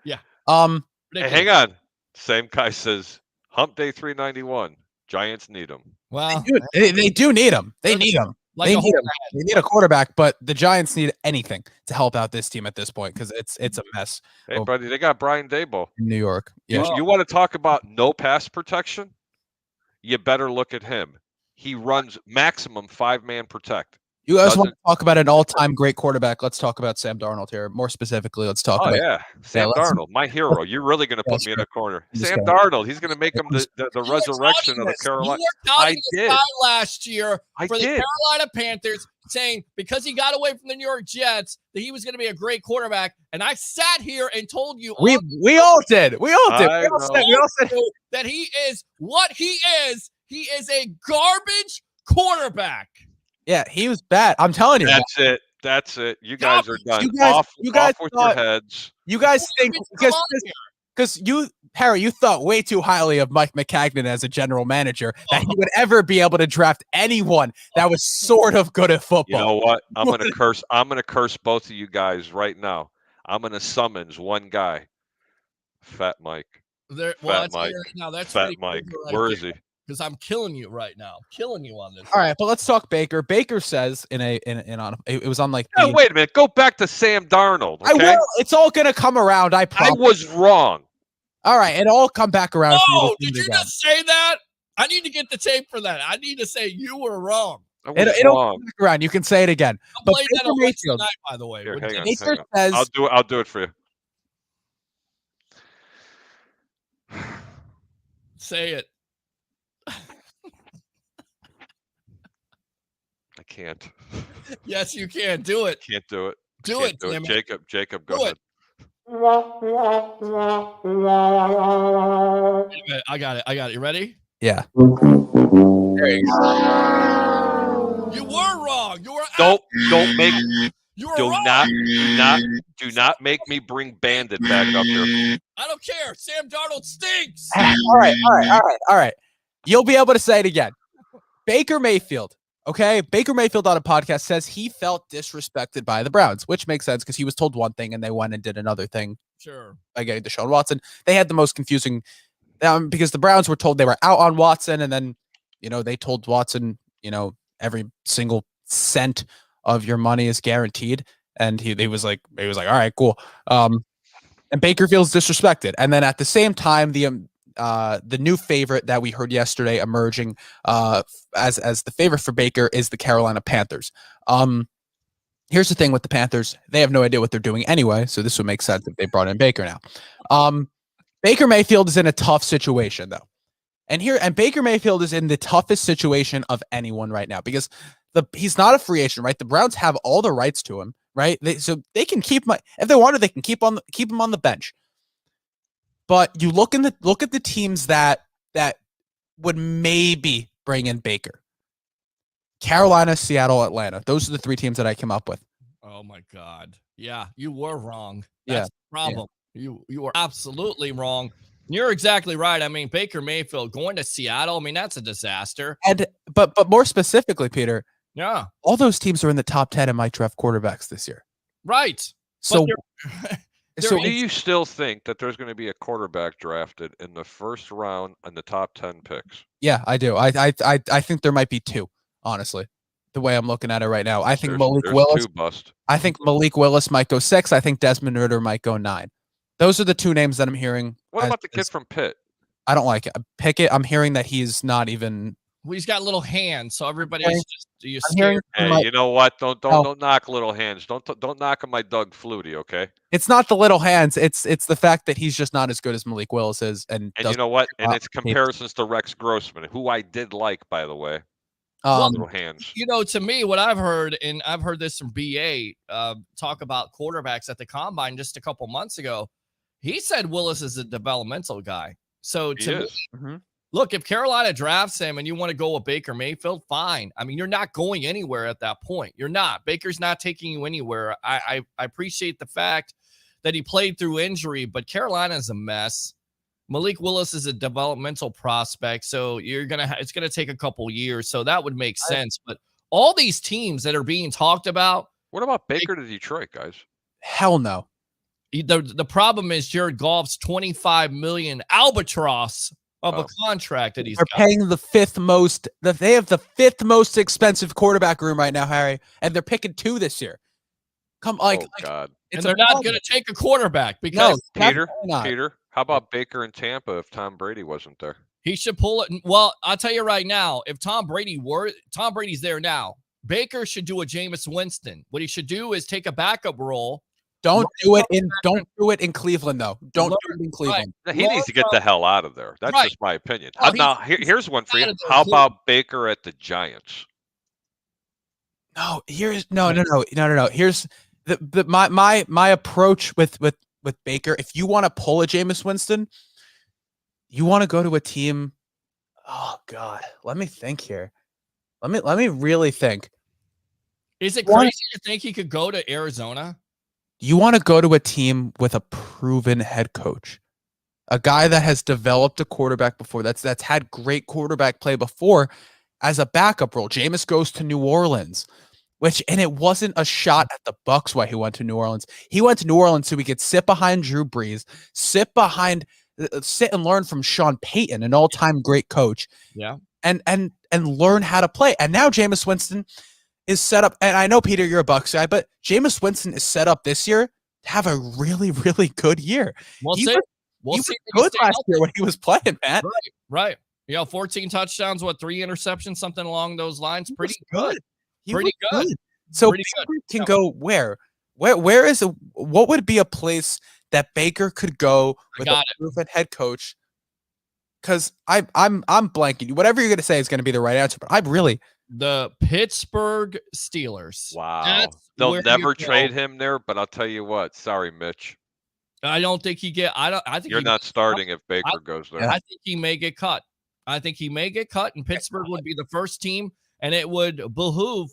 Hey, hang on. Same guy says, hump day 391. Giants need him. Well, they do need him. They need him. They need a quarterback, but the Giants need anything to help out this team at this point because it's a mess. Hey, buddy, they got Brian Daboll in New York. Yeah. You want to talk about no pass protection? You better look at him. He runs maximum 5-man protect. You guys want to talk about an all-time great quarterback? Let's talk about Sam Darnold here. More specifically, let's talk about Sam Darnold, my hero. You're really going to put me in a corner. Sam Darnold, he's going to make him the resurrection of the Carolina. I did last year for the Carolina Panthers, saying because he got away from the New York Jets that he was going to be a great quarterback, and I sat here and told you we all did. We all said that he is what he is. He is a garbage quarterback. Yeah, he was bad. I'm telling you. That's it. You guys are done. Off with your heads. You guys think because Harry, you thought way too highly of Mike McCagnon as a general manager that he would ever be able to draft anyone that was sort of good at football. You know what? I'm gonna curse both of you guys right now. I'm gonna summons one guy. Fat Mike. Fat Mike. Where is he? Because I'm killing you right now. I'm killing you on this. All right, but let's talk Baker. Baker says it was on like. Oh, wait a minute. Go back to Sam Darnold. Okay? I will. It's all gonna come around. I promise. I was wrong. All right, it'll all come back around. Oh, did you just say that? I need to get the tape for that. I need to say you were wrong. It'll come back around. You can say it again. I'll play that on Wednesday night, by the way. Here, hang on. Says, I'll do it for you. Say it. I can't. Yes, you can. Do it. Can't do it. Do it. Jacob, go ahead. I got it. You ready? Yeah. There you go. You were wrong. You were. Don't make. You were wrong. Do not make me bring Bandit back up here. I don't care. Sam Darnold stinks. All right. You'll be able to say it again. Baker Mayfield. Okay, Baker Mayfield on a podcast says he felt disrespected by the Browns, which makes sense because he was told one thing and they went and did another thing. Sure. By getting Deshaun Watson. They had the most confusing because the Browns were told they were out on Watson, and then, they told Watson, every single cent of your money is guaranteed. and he was like, all right, cool. And Baker feels disrespected. And then at the same time, the new favorite that we heard yesterday emerging as the favorite for Baker is the Carolina Panthers. Here's the thing with the Panthers. They have no idea what they're doing anyway, so this would make sense if they brought in Baker now. Baker Mayfield is in a tough situation, though. And Baker Mayfield is in the toughest situation of anyone right now because he's not a free agent, right? The Browns have all the rights to him, right? So they can keep him if they wanted. They can keep him on the bench. But you look at the teams that would maybe bring in Baker. Carolina, Seattle, Atlanta. Those are the three teams that I came up with. Oh my God. Yeah, you were wrong. Yeah. That's the problem. Yeah. You were absolutely wrong. You're exactly right. I mean, Baker Mayfield going to Seattle, I mean, that's a disaster. And but more specifically, Peter, yeah, all those teams are in the top 10 in my draft quarterbacks this year. Right. So so do you still think that there's going to be a quarterback drafted in the first round in the top 10 picks? Yeah, I do. I think there might be two, honestly. The way I'm looking at it right now. I think Malik Willis. Two bust. I think Malik Willis might go 6. I think Desmond Ridder might go 9. Those are the two names that I'm hearing. What about the kid from Pitt? I don't like it. Pickett. I'm hearing that he's not even. Well, he's got little hands, so everybody's just scared. Hey, you know what? Don't knock little hands. Don't knock on my Doug Flutie, okay? It's not the little hands. It's the fact that he's just not as good as Malik Willis is, and you know what? And it's comparisons to Rex Grossman, who I did like, by the way. Little hands. You know, to me, what I've heard, and I've heard this from BA talk about quarterbacks at the combine just a couple months ago. He said Willis is a developmental guy. So to me, look, if Carolina drafts him and you want to go with Baker Mayfield, fine. I mean, you're not going anywhere at that point. You're not. Baker's not taking you anywhere. I appreciate the fact that he played through injury, but Carolina's a mess. Malik Willis is a developmental prospect, so it's gonna take a couple years. So that would make sense. But all these teams that are being talked about. What about Baker to Detroit, guys? Hell no. The problem is Jared Goff's $25 million albatross of a contract that he's paying the fifth most. They have the fifth most expensive quarterback room right now, Harry, and they're picking 2 this year. God. And they're not going to take a quarterback because Peter. How about Baker in Tampa if Tom Brady wasn't there? He should pull it. Well, I'll tell you right now, if Tom Brady's there now, Baker should do a Jameis Winston. What he should do is take a backup role. Don't do it in Cleveland, though. Don't do it in Cleveland. Right. He needs to get the hell out of there. That's just my opinion. Now, here's one for you. How about Baker at the Giants? No. Here's my approach with Baker. If you want to pull a Jameis Winston, you want to go to a team. Oh God, let me think here. Let me really think. Is it crazy to think he could go to Arizona? You want to go to a team with a proven head coach, a guy that has developed a quarterback before, that's had great quarterback play before as a backup role. Jameis goes to New Orleans, and it wasn't a shot at the Bucs why he went to New Orleans. He went to New Orleans so he could sit behind Drew Brees, sit and learn from Sean Payton, an all-time great coach. Yeah. And learn how to play. And now Jameis Winston is set up, and I know, Peter, you're a Bucs guy, but Jameis Winston is set up this year to have a really, really good year. He was good last year when he was playing, man. Right. 14 touchdowns, 3 interceptions, something along those lines. Pretty good. Pretty good. So Baker can go where? What would be a place that Baker could go with a proven head coach? Because I'm blanking. Whatever you're going to say is going to be the right answer, but the Pittsburgh Steelers. Wow. They'll never trade him there, but I'll tell you what. Sorry, Mitch. I don't think I think you're not starting if Baker goes there. I think he may get cut. And Pittsburgh would be the first team, and it would behoove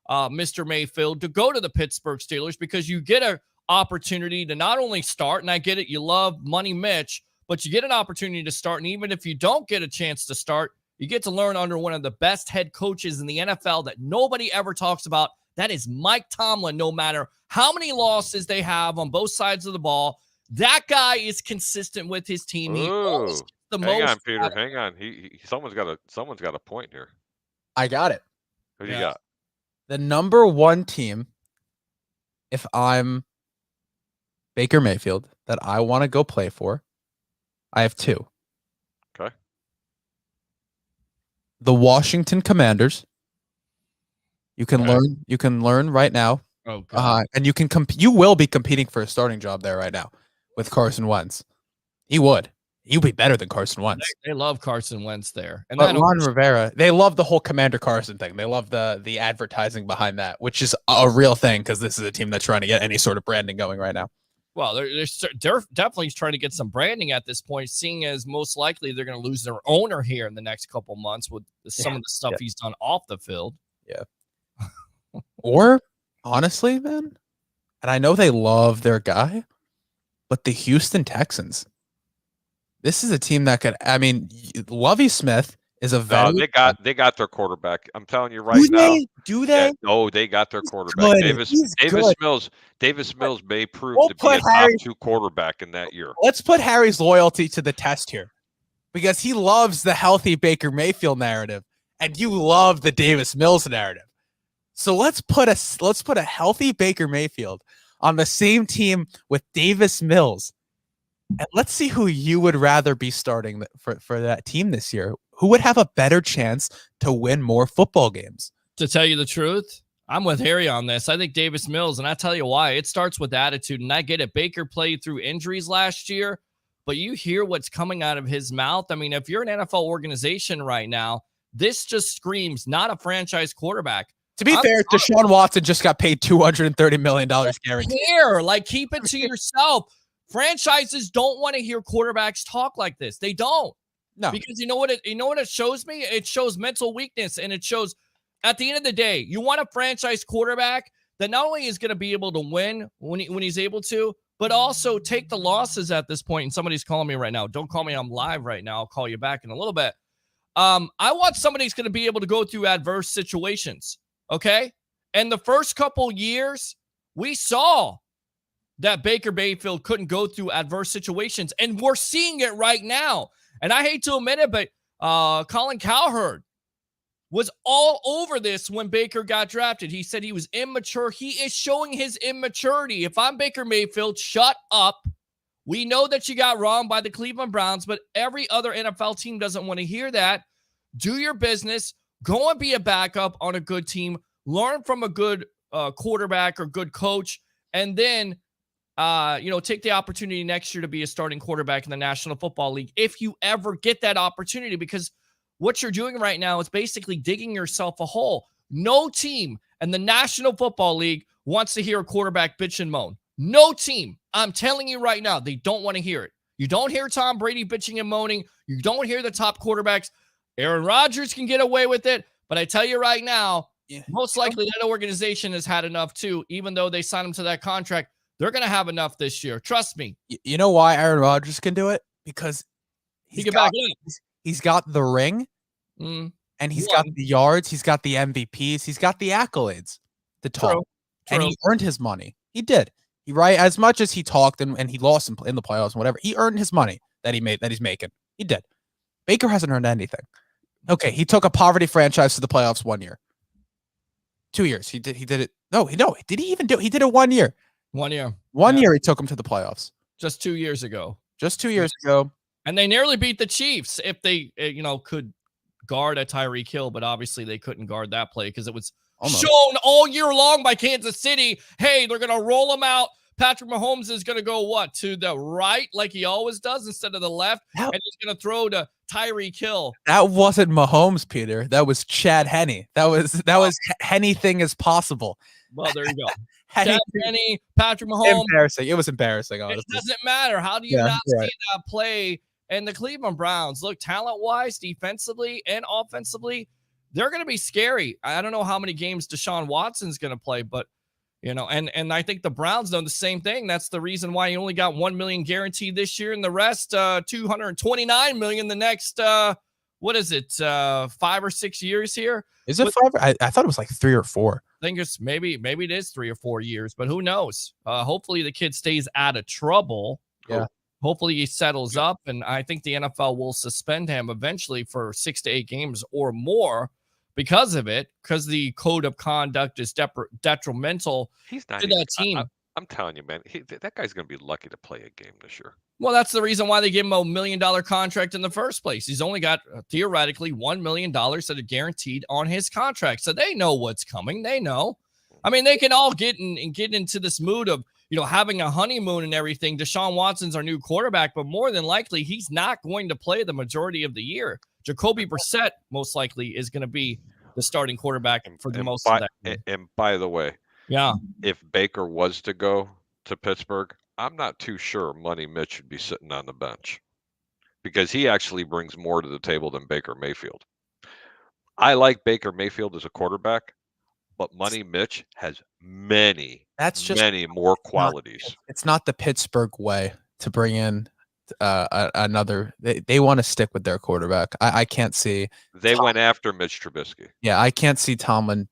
Mr. Mayfield to go to the Pittsburgh Steelers because you get an opportunity to not only start, and I get it, you love money, Mitch, but you get an opportunity to start, and even if you don't get a chance to start, you get to learn under one of the best head coaches in the NFL that nobody ever talks about. That is Mike Tomlin. No matter how many losses they have on both sides of the ball, that guy is consistent with his team. He always gets the most. Hang on, Peter. Hang on. Someone's got a point here. I got it. Who do you got? The number 1 team if I'm Baker Mayfield that I want to go play for, I have two. Okay. The Washington Commanders. You can Okay. learn. You can learn right now. Oh God. And you can you will be competing for a starting job there right now with Carson Wentz. He would. He'd be better than Carson Wentz. They love Carson Wentz there. And But Ron Rivera, they love the whole Commander Carson thing. They love the advertising behind that, which is a real thing because this is a team that's trying to get any sort of branding going right now. Well, they're definitely trying to get some branding at this point, seeing as most likely they're going to lose their owner here in the next couple months with some of the stuff he's done off the field. Yeah. Or, honestly, man, and I know they love their guy, but the Houston Texans. This is a team that could. I mean, Lovie Smith is a veteran. They got their quarterback. I'm telling you right now. Do they? Yeah, no, they got their quarterback. Davis Mills may prove to be a top 2 quarterback in that year. Let's put Harry's loyalty to the test here, because he loves the healthy Baker Mayfield narrative, and you love the Davis Mills narrative. So let's put a healthy Baker Mayfield on the same team with Davis Mills. And let's see who you would rather be starting for that team this year. Who would have a better chance to win more football games? To tell you the truth, I'm with Harry on this. I think Davis Mills, and I tell you why. It starts with attitude, and I get it. Baker played through injuries last year, but you hear what's coming out of his mouth. I mean, if you're an NFL organization right now, this just screams not a franchise quarterback. To be fair, Deshaun Watson just got paid $230 million guaranteed. Like, keep it to yourself. Franchises don't want to hear quarterbacks talk like this. They don't. No. Because you know what it shows me? It shows mental weakness, and it shows at the end of the day, you want a franchise quarterback that not only is going to be able to win when he's able to, but also take the losses at this point. And somebody's calling me right now. Don't call me. I'm live right now. I'll call you back in a little bit. I want somebody who's going to be able to go through adverse situations. Okay? And the first couple years, we saw that Baker Mayfield couldn't go through adverse situations. And we're seeing it right now. And I hate to admit it, but Colin Cowherd was all over this when Baker got drafted. He said he was immature. He is showing his immaturity. If I'm Baker Mayfield, shut up. We know that you got wrong by the Cleveland Browns, but every other NFL team doesn't want to hear that. Do your business. Go and be a backup on a good team. Learn from a good quarterback or good coach. And then take the opportunity next year to be a starting quarterback in the National Football League if you ever get that opportunity, because what you're doing right now is basically digging yourself a hole. No team in the National Football League wants to hear a quarterback bitch and moan. No team. I'm telling you right now, they don't want to hear it. You don't hear Tom Brady bitching and moaning. You don't hear the top quarterbacks. Aaron Rodgers can get away with it, but I tell you right now, most likely that organization has had enough too, even though they signed him to that contract. They're going to have enough this year. Trust me. You know why Aaron Rodgers can do it? Because he's got the ring, and he's got the yards. He's got the MVPs. He's got the accolades to talk. True. And he earned his money. He did. As much as he talked and he lost in the playoffs and whatever, he earned his money that he's making. He did. Baker hasn't earned anything. Okay, he took a poverty franchise to the playoffs 1 year. 2 years. He did it. No. Did he even do it? He did it 1 year. 1 year. One year he took him to the playoffs. Just 2 years ago. And they nearly beat the Chiefs if they, could guard a Tyreek Hill, but obviously they couldn't guard that play because it was shown all year long by Kansas City. Hey, they're going to roll him out. Patrick Mahomes is going to go to the right like he always does instead of the left, and he's going to throw to Tyreek Hill. That wasn't Mahomes, Peter. That was Chad Henne. That was anything is possible. Well, there you go. Chad Henne, Patrick Mahomes. Embarrassing. It was embarrassing, honestly. It doesn't matter. How do you not see that play? And the Cleveland Browns, look, talent-wise, defensively and offensively, they're going to be scary. I don't know how many games Deshaun Watson's going to play, but and I think the Browns know the same thing. That's the reason why he only got $1 million guaranteed this year, and the rest $229 million the next 5 or 6 years here. Is it 5? I thought it was like 3 or 4. I think it's maybe it is 3 or 4 years, but who knows? Hopefully the kid stays out of trouble. Yeah. Hopefully he settles up, and I think the NFL will suspend him eventually for 6 to 8 games or more, because of it, because the code of conduct is detrimental He's not to even, that team. I'm telling you, man, that guy's going to be lucky to play a game this year. Well, that's the reason why they gave him $1 million contract in the first place. He's only got theoretically $1 million that are guaranteed on his contract. So they know what's coming. They know. I mean, they can all get into this mood of, having a honeymoon and everything. Deshaun Watson's our new quarterback, but more than likely, he's not going to play the majority of the year. Jacoby Brissett most likely is going to be the starting quarterback for the most of that. And by the way, yeah, if Baker was to go to Pittsburgh, I'm not too sure Money Mitch should be sitting on the bench because he actually brings more to the table than Baker Mayfield. I like Baker Mayfield as a quarterback, but Money Mitch has many more qualities. It's not the Pittsburgh way to bring in another. They want to stick with their quarterback. I can't see. They went after Mitch Trubisky. Yeah, I can't see Tomlin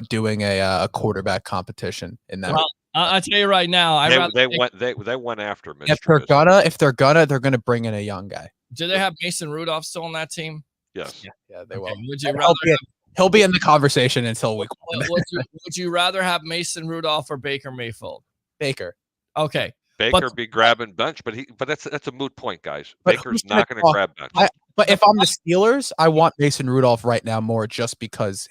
doing a quarterback competition in that. Well, I'll tell you right now, they went after Mitch. If they're gonna bring in a young guy. Do they have Mason Rudolph still on that team? Yes. Yeah, they will. Would you rather? He'll be in the conversation until week one. Would you rather have Mason Rudolph or Baker Mayfield? Baker. Okay. Baker be grabbing bench, but that's a moot point, guys. Baker's not going to grab bench. But if I'm the Steelers, I want Mason Rudolph right now more just because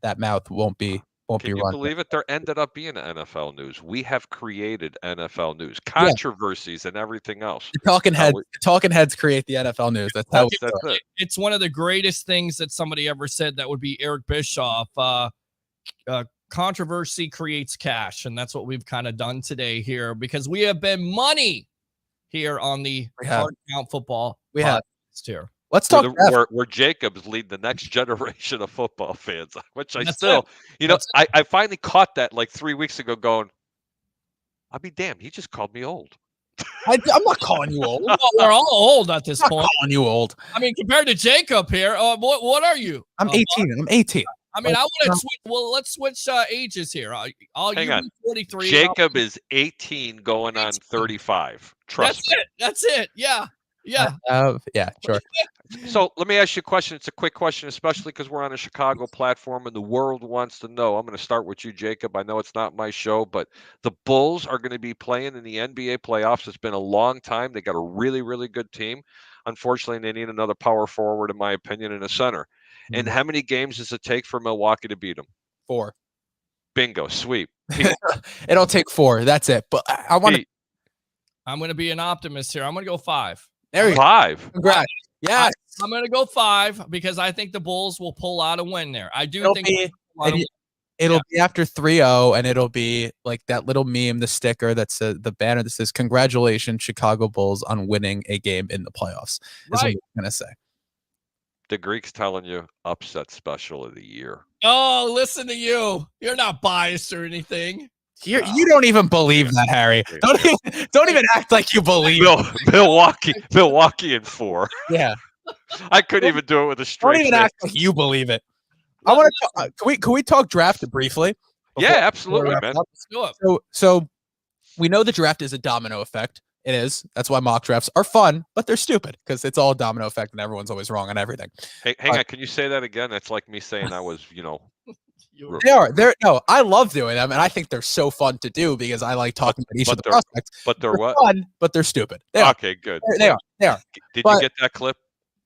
that mouth won't be run. Can you believe it? There ended up being NFL news. We have created NFL news, controversies, and everything else. The talking heads create the NFL news. That's how that's it. It's one of the greatest things that somebody ever said. That would be Eric Bischoff. Controversy creates cash, and that's what we've kind of done today here because we have been money here on the Hard Count Football. We have here. Let's talk where Jacob's lead the next generation of football fans, which I I finally caught that like 3 weeks ago going, I'll be damned. He just called me old. I'm not calling you old. Well, we're all old at this point. Calling you old. I mean, compared to Jacob here, what are you? I'm 18. I'm 18. I mean, I want to switch. Well, let's switch ages here. Hang on. 43. Jacob is 18 going on 35. Trust me. That's it. Yeah. Yeah. Yeah, sure. So let me ask you a question. It's a quick question, especially because we're on a Chicago platform and the world wants to know. I'm going to start with you, Jacob. I know it's not my show, but the Bulls are going to be playing in the NBA playoffs. It's been a long time. They got a really, really good team. Unfortunately, they need another power forward, in my opinion, and a center. Mm-hmm. And how many games does it take for Milwaukee to beat them? 4. Bingo. Sweep. It'll take 4. That's it. But I want to. I'm going to be an optimist here. I'm going to go 5. There you go. 5. Congrats. Yes. I'm going to go 5 because I think the Bulls will pull out a win there. I do think it'll be after 3-0, and it'll be like that little meme, the sticker that's the banner that says, "Congratulations, Chicago Bulls, on winning a game in the playoffs." Is what I'm going to say. The Greek's telling you upset special of the year. Oh, listen to you. You're not biased or anything. You don't even believe that, Harry. Don't even act like you believe. Milwaukee in 4. Yeah, I couldn't even do it with a straight. Don't even act like you believe it. I want to. Can we talk draft briefly? Yeah, absolutely, man. So we know the draft is a domino effect. It is. That's why mock drafts are fun, but they're stupid because it's all a domino effect and everyone's always wrong on everything. Hey, hang on. Can you say that again? That's like me saying I was, They are. No, I love doing them, and I think they're so fun to do because I like talking about each of the prospects. But they're what? Fun, but they're stupid. Okay, good. They are. Did you get that clip?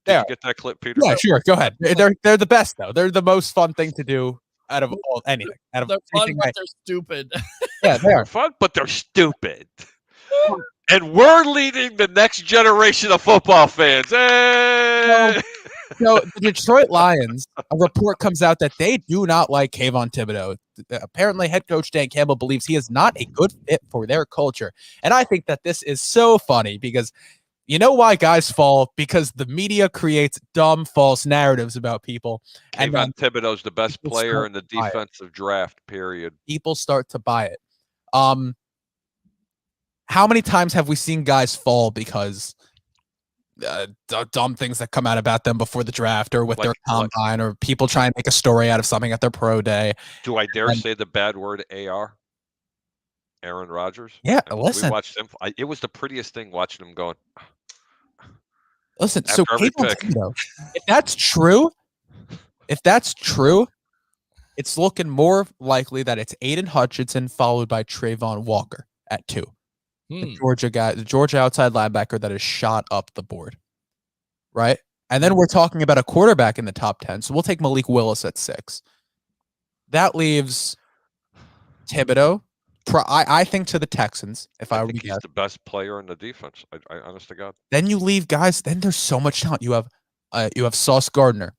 Did you get that clip, Peter? Yeah, sure. Go ahead. They're the best though. They're the most fun thing to do out of anything. They're fun, but they're stupid. Yeah, they are fun, but they're stupid. And we're leading the next generation of football fans. Hey! So the Detroit Lions, a report comes out that they do not like Kayvon Thibodeau. Apparently, head coach Dan Campbell believes he is not a good fit for their culture. And I think that this is so funny because you know why guys fall? Because the media creates dumb, false narratives about people. Kayvon Thibodeau's the best player in the defensive draft, period. People start to buy it. How many times have we seen guys fall because dumb things that come out about them before the draft or with their combine or people try and make a story out of something at their pro day? Do I dare say the bad word AR? Aaron Rodgers? Yeah, listen. We watched him. It was the prettiest thing watching him going. Listen, so if that's true, If that's true, it's looking more likely that it's Aiden Hutchinson followed by Trayvon Walker at 2. The Georgia guy, the Georgia outside linebacker that has shot up the board. Right? And then we're talking about a quarterback in the top 10. So we'll take Malik Willis at 6. That leaves Thibodeau. I think to the Texans, if I think he's the best player in the defense. I honest to God. Then you leave guys. Then there's so much talent. You have Sauce Gardner,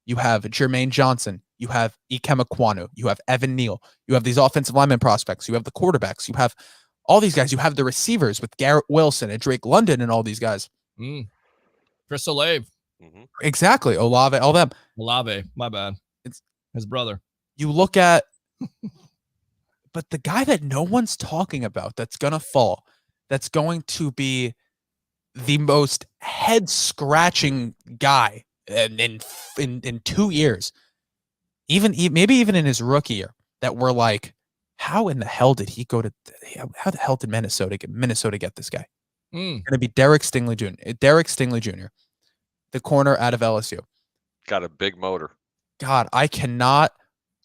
you have Jermaine Johnson, you have Ikem Ekwonu, you have Evan Neal, you have these offensive lineman prospects, you have the quarterbacks, you have all these guys, you have the receivers with Garrett Wilson and Drake London and all these guys. Chris Olave. Exactly, Olave, all them. Olave, my bad. It's his brother. You look at. But the guy that no one's talking about that's going to fall, that's going to be the most head-scratching guy in 2 years, maybe even in his rookie year, that we're like, how in the hell did he go to – how the hell did Minnesota get this guy? Going to be Derek Stingley Jr., the corner out of LSU. Got a big motor. God, I cannot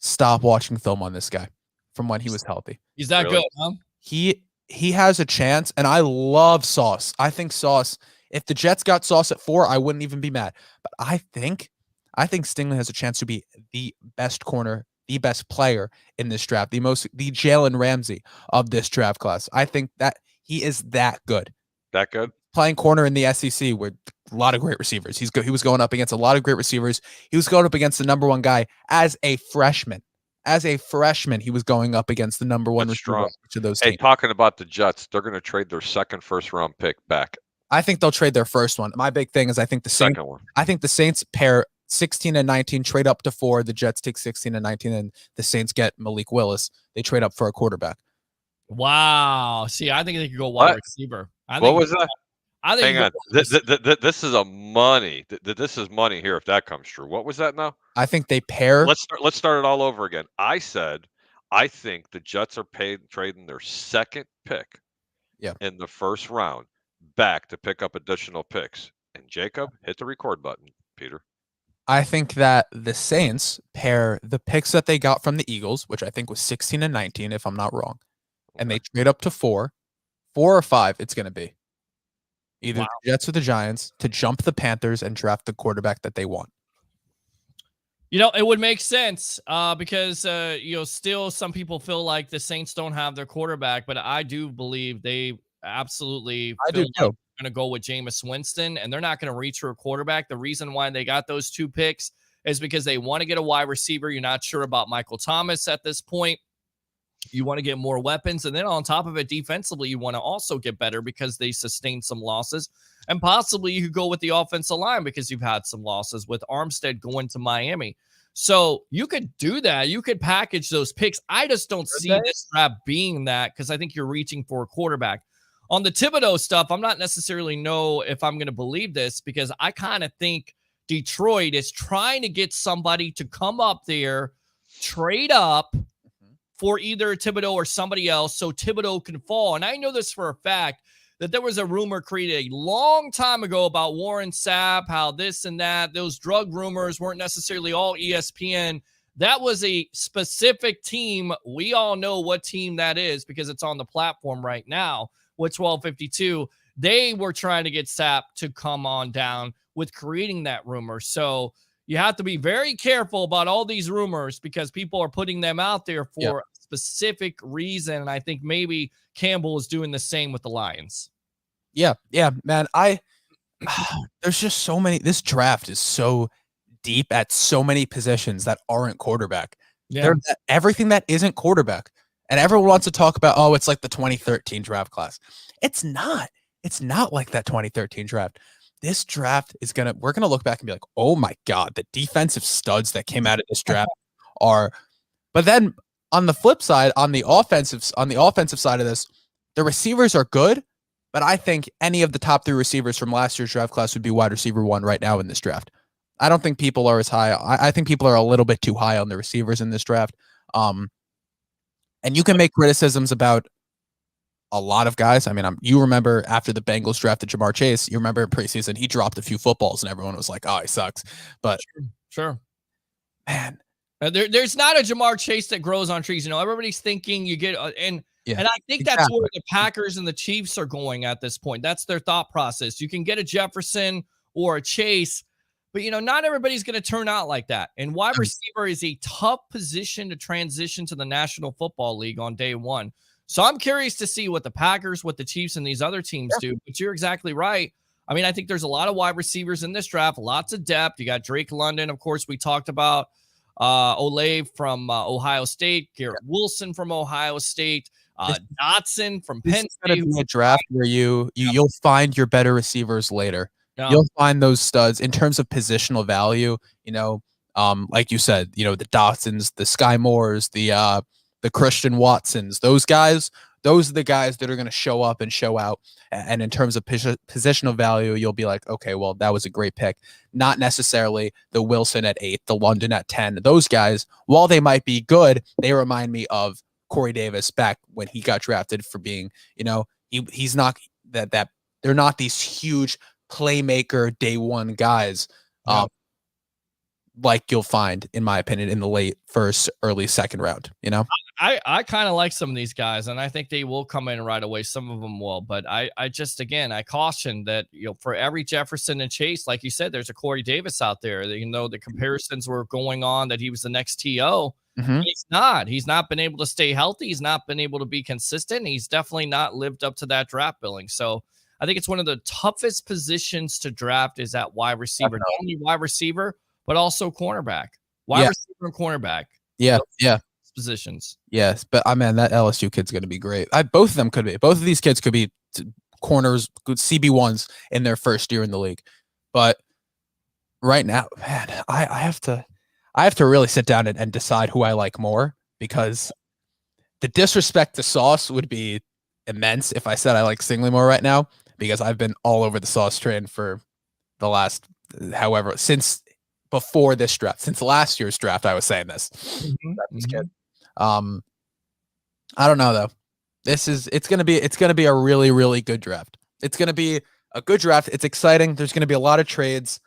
stop watching film on this guy. From when he was healthy. He's that good, huh? He has a chance, and I love Sauce. I think Sauce, if the Jets got Sauce at 4, I wouldn't even be mad. But I think Stingley has a chance to be the best corner, the best player in this draft, the Jalen Ramsey of this draft class. I think that he is that good. That good? Playing corner in the SEC with a lot of great receivers. He was going up against a lot of great receivers. He was going up against the number 1 guy as a freshman. As a freshman, he was going up against the number 1 receiver to those teams. Hey, talking about the Jets, they're going to trade their second first-round pick back. I think they'll trade their first one. My big thing is I think the Saints pair 16 and 19, trade up to 4. The Jets take 16 and 19, and the Saints get Malik Willis. They trade up for a quarterback. Wow. See, I think they could go wide receiver. What was that? Hang on. This is a money. This is money here if that comes true. What was that now? I think they pair. Let's start it all over again. I said I think the Jets are trading their second pick in the first round back to pick up additional picks. And Jacob, hit the record button, Peter. I think that the Saints pair the picks that they got from the Eagles, which I think was 16 and 19, if I'm not wrong, and they trade up to 4 or 5, it's going to be. Either the Jets or the Giants to jump the Panthers and draft the quarterback that they want. It would make sense because, still some people feel like the Saints don't have their quarterback, but I do believe they absolutely feel like they're going to go with Jameis Winston, and they're not going to reach for a quarterback. The reason why they got those 2 picks is because they want to get a wide receiver. You're not sure about Michael Thomas at this point. You want to get more weapons. And then on top of it, defensively, you want to also get better because they sustained some losses. And possibly you could go with the offensive line because you've had some losses with Armstead going to Miami. So you could do that. You could package those picks. I just don't see this draft being that because I think you're reaching for a quarterback. On the Thibodeau stuff, I'm not necessarily know if I'm going to believe this because I kind of think Detroit is trying to get somebody to come up there, trade up, for either Thibodeau or somebody else so Thibodeau can fall. And I know this for a fact that there was a rumor created a long time ago about Warren Sapp, how this and that, those drug rumors weren't necessarily all ESPN. That was a specific team. We all know what team that is because it's on the platform right now with 1252. They were trying to get Sapp to come on down with creating that rumor. So you have to be very careful about all these rumors because people are putting them out there for a specific reason. And I think maybe Campbell is doing the same with the Lions. Yeah, man. There's just so many. This draft is so deep at so many positions that aren't quarterback. Yeah. Everything that isn't quarterback. And everyone wants to talk about, it's like the 2013 draft class. It's not. It's not like that 2013 draft. This draft we're going to look back and be like, oh my God, the defensive studs that came out of this draft but then on the flip side, on the offensive side of this, the receivers are good, but I think any of the top 3 receivers from last year's draft class would be wide receiver 1 right now in this draft. I don't think people are as high. I think people are a little bit too high on the receivers in this draft. And you can make criticisms about a lot of guys. I mean, you remember after the Bengals drafted Jamar Chase, you remember in preseason, he dropped a few footballs and everyone was like, oh, he sucks. But sure. Man. There's not a Jamar Chase that grows on trees. Everybody's thinking you get and I think that's where the Packers and the Chiefs are going at this point. That's their thought process. You can get a Jefferson or a Chase, but not everybody's going to turn out like that. And wide receiver is a tough position to transition to the National Football League on day one. So I'm curious to see what the Packers, what the Chiefs, and these other teams do. But you're exactly right. I mean, I think there's a lot of wide receivers in this draft, lots of depth. You got Drake London, of course. We talked about Olave from Ohio State, Garrett Wilson from Ohio State, Dotson from Penn State. It's going to be a draft where you'll find your better receivers later. You'll find those studs in terms of positional value. Like you said, the Dotsons, the Sky Moores, the Christian Watsons, those guys. Those are the guys that are going to show up and show out. And in terms of positional value, you'll be like, okay, well, that was a great pick. Not necessarily the Wilson at 8, the London at 10. Those guys, while they might be good, they remind me of Corey Davis back when he got drafted for being, he's not that they're not these huge playmaker day one guys. Like you'll find, in my opinion, in the late first, early second round, I kind of like some of these guys, and I think they will come in right away. Some of them will, but I caution that, for every Jefferson and Chase, like you said, there's a Corey Davis out there. The comparisons were going on that he was the next TO. Mm-hmm. He's not been able to stay healthy. He's not been able to be consistent. He's definitely not lived up to that draft billing. So I think it's one of the toughest positions to draft is at wide receiver, not only wide receiver, but also cornerback, wide receiver and cornerback. Yeah. Positions. Yes, but that LSU kid's going to be great. Both of them could be. Both of these kids could be corners, good CB1s in their first year in the league. But right now, man, I have to really sit down and decide who I like more, because the disrespect to Sauce would be immense if I said I like Stingley more right now, because I've been all over the Sauce train for the last, since before this draft, since last year's draft, I was saying this. Kid. I don't know though. It's gonna be a really, really good draft. It's gonna be a good draft. It's exciting. There's gonna be a lot of trades.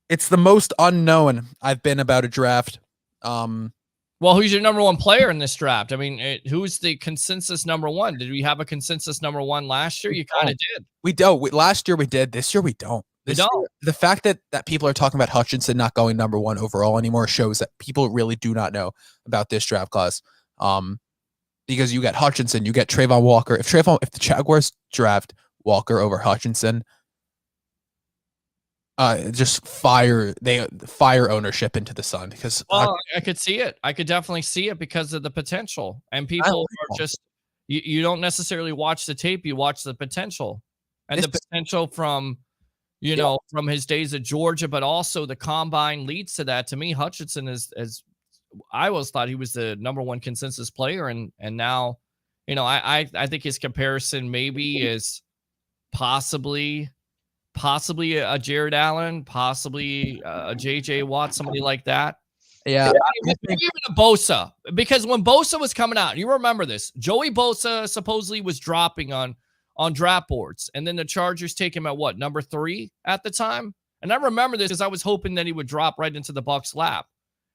It's the most unknown I've been about a draft. Well, who's your number one player in this draft? I mean, who's the consensus number one? Did we have a consensus number one last year? You kind of did. We don't. Last year we did. This year we don't. The fact that people are talking about Hutchinson not going number one overall anymore shows that people really do not know about this draft class. Because you got Hutchinson, you get Trayvon Walker. If the Jaguars draft Walker over Hutchinson, just fire ownership into the sun, because I could see it. I could definitely see it because of the potential, and people are just you don't necessarily watch the tape, you watch the potential, and the potential from from his days at Georgia, but also the combine leads to that. To me, Hutchinson is I always thought he was the number one consensus player, and now, I think his comparison maybe is possibly a Jared Allen, possibly a JJ Watt, somebody like that. Yeah. Maybe even a Bosa, because when Bosa was coming out, you remember this, Joey Bosa supposedly was dropping on draft boards, and then the Chargers take him at number 3 at the time. And I remember this because I was hoping that he would drop right into the Bucs' lap.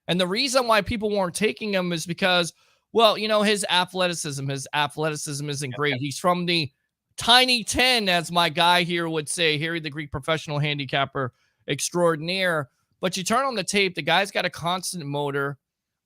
And the reason why people weren't taking him is because, his athleticism isn't great. He's from the tiny 10, as my guy here would say, Harry the Greek professional handicapper extraordinaire. But you turn on the tape, the guy's got a constant motor.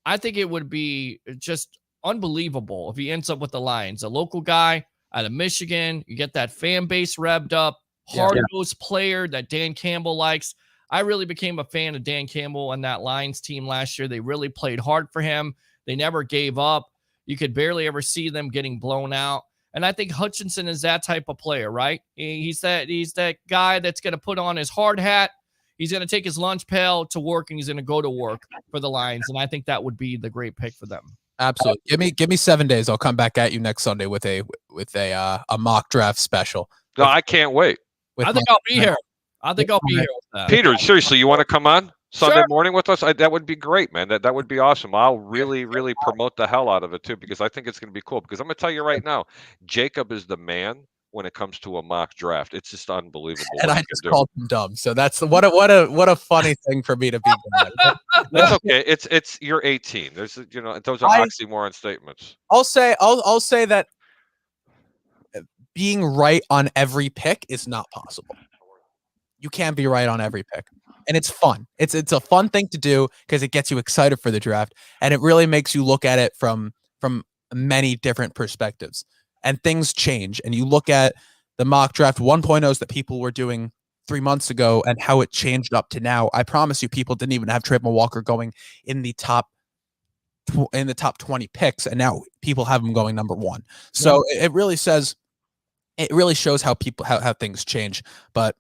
I think it would be just unbelievable if he ends up with the Lions, a local guy out of Michigan. You get that fan base revved up, hard-nosed player that Dan Campbell likes. I really became a fan of Dan Campbell and that Lions team last year. They really played hard for him. They never gave up. You could barely ever see them getting blown out. And I think Hutchinson is that type of player, right? He's that guy that's going to put on his hard hat. He's going to take his lunch pail to work, and he's going to go to work for the Lions. And I think that would be the great pick for them. Absolutely. Give me 7 days. I'll come back at you next Sunday with a mock draft special. No, I can't wait. I think I'll be here. I'll be here with that. Peter, seriously, you want to come on Sunday morning with us? That would be great, man. That would be awesome. I'll really, really promote the hell out of it too, because I think it's going to be cool. Because I'm going to tell you right now, Jacob is the man when it comes to a mock draft. It's just unbelievable. And what I you just can do. called him dumb. So that's what a funny thing for me to be doing. That's okay. It's you're 18. There's those are oxymoron statements. I'll say that being right on every pick is not possible. You can't be right on every pick. And it's fun. It's a fun thing to do because it gets you excited for the draft, and it really makes you look at it from many different perspectives. And things change, and you look at the mock draft 1.0s that people were doing 3 months ago and how it changed up to now. I promise you, people didn't even have Trayvon Walker going in the top 20 picks, and now people have him going number 1. So it really shows how things change. But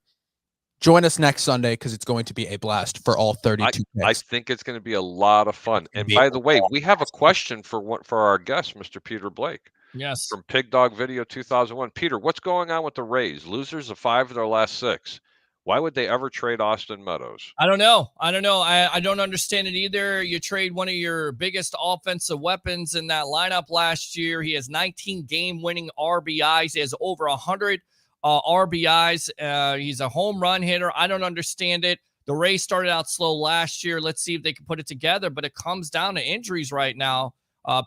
join us next Sunday because it's going to be a blast for all 32 picks. I think it's going to be a lot of fun. And by the way, we have a question for our guest, Mr. Peter Blake. Yes. From Pig Dog Video 2001. Peter, what's going on with the Rays? Losers of 5 of their last 6. Why would they ever trade Austin Meadows? I don't know. I don't understand it either. You trade one of your biggest offensive weapons in that lineup last year. He has 19 game-winning RBIs. He has over 100 RBIs. He's a home run hitter. I don't understand it. The Rays started out slow last year. Let's see if they can put it together. But it comes down to injuries right now,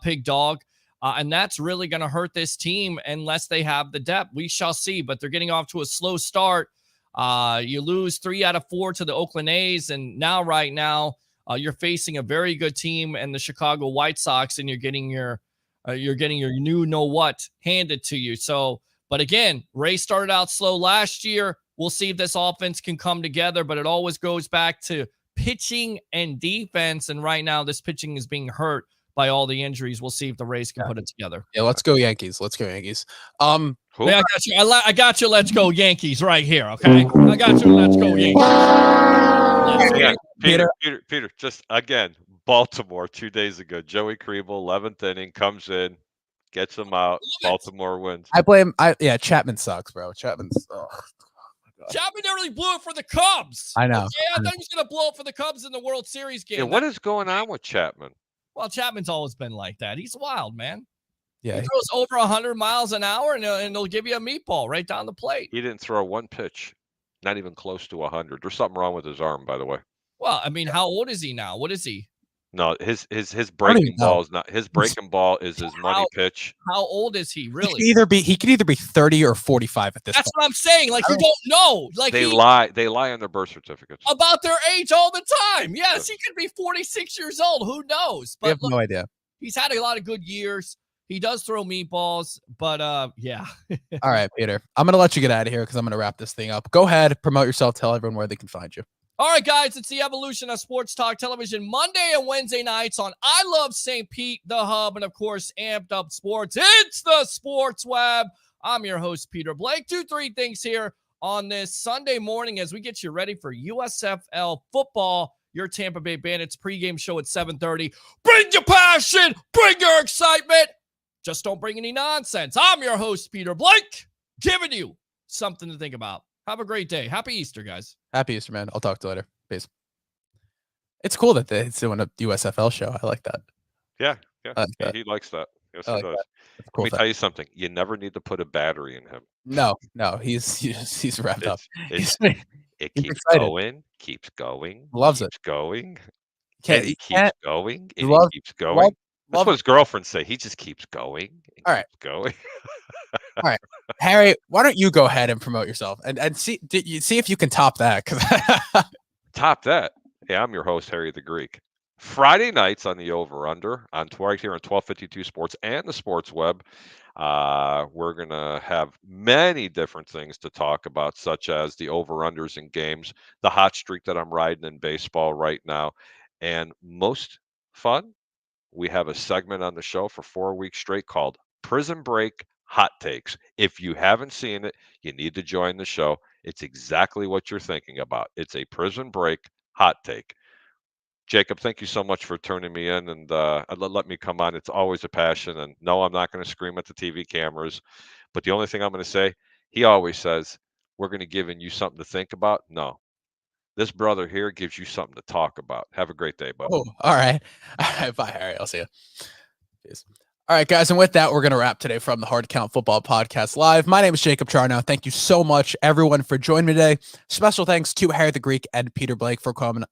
Pig Dog. And that's really going to hurt this team unless they have the depth. We shall see. But they're getting off to a slow start. You lose 3 out of 4 to the Oakland A's, and right now, you're facing a very good team and the Chicago White Sox, and you're getting your new know what handed to you. So, but again, Ray started out slow last year. We'll see if this offense can come together, but it always goes back to pitching and defense. And right now, this pitching is being hurt by all the injuries. We'll see if the Rays can put it together. Yeah, let's go Yankees. Yeah, I got you. I got you. Let's go Yankees right here. Okay, I got you. Let's go Yankees. Peter. Just again, Baltimore 2 days ago. Joey Kribel, 11th inning, comes in, gets him out. Baltimore wins. Chapman sucks, bro. Chapman's. Chapman nearly blew it for the Cubs. I know. Okay, I thought he was going to blow it for the Cubs in the World Series game. Yeah, what is going on with Chapman? Well, Chapman's always been like that. He's wild, man. Yeah, he throws over 100 miles an hour, and he'll give you a meatball right down the plate. He didn't throw one pitch, not even close to 100. There's something wrong with his arm, by the way. Well, I mean, how old is he now? What is he? No, his breaking ball is not. His breaking ball is his money pitch. How old is he really? He could either be 30 or 45 at this That's point. what I'm saying. Like, you don't know. Like, they lie on their birth certificates about their age all the time. Yes, he could be 46 years old. Who knows? But we have no idea. He's had a lot of good years. He does throw meatballs, but yeah. All right, Peter. I'm gonna let you get out of here because I'm gonna wrap this thing up. Go ahead, promote yourself, tell everyone where they can find you. All right, guys, it's the evolution of Sports Talk Television Monday and Wednesday nights on I Love St. Pete, The Hub, and of course, Amped Up Sports. It's the Sports Web. I'm your host, Peter Blake. 2-3 things here on this Sunday morning as we get you ready for USFL football. Your Tampa Bay Bandits pregame show at 7:30. Bring your passion, bring your excitement. Just don't bring any nonsense. I'm your host, Peter Blake, giving you something to think about. Have a great day. Happy Easter, guys. Happy Easter, man. I'll talk to you later. Peace. It's cool that they're doing a USFL show. I like that. Yeah. He likes that. Yes, he does. Cool. Let me tell you something. You never need to put a battery in him. No, he's wrapped up. It keeps going, keeps going. Loves keeps it. Going. He keeps going. And he keeps going. That's what his girlfriend say. He just keeps going. All right. Going. All right. Harry, why don't you go ahead and promote yourself and see if you can top that? Top that. Yeah, I'm your host, Harry the Greek. Friday nights on the Over Under on right here on 1252 Sports and the Sports Web. We're going to have many different things to talk about, such as the over-unders in games, the hot streak that I'm riding in baseball right now, and most fun, we have a segment on the show for 4 weeks straight called Prison Break Hot Takes. If you haven't seen it, you need to join the show. It's exactly what you're thinking about. It's a Prison Break Hot Take. Jacob, thank you so much for turning me in and let me come on. It's always a passion. And no, I'm not going to scream at the TV cameras. But the only thing I'm going to say, he always says, we're going to give you something to think about. No, this brother here gives you something to talk about. Have a great day, bud. Oh, all right. Bye, Harry. I'll see you. Peace. All right, guys, and with that, we're going to wrap today from the Hard Count Football Podcast Live. My name is Jacob Charnow. Thank you so much, everyone, for joining me today. Special thanks to Harry the Greek and Peter Blake for coming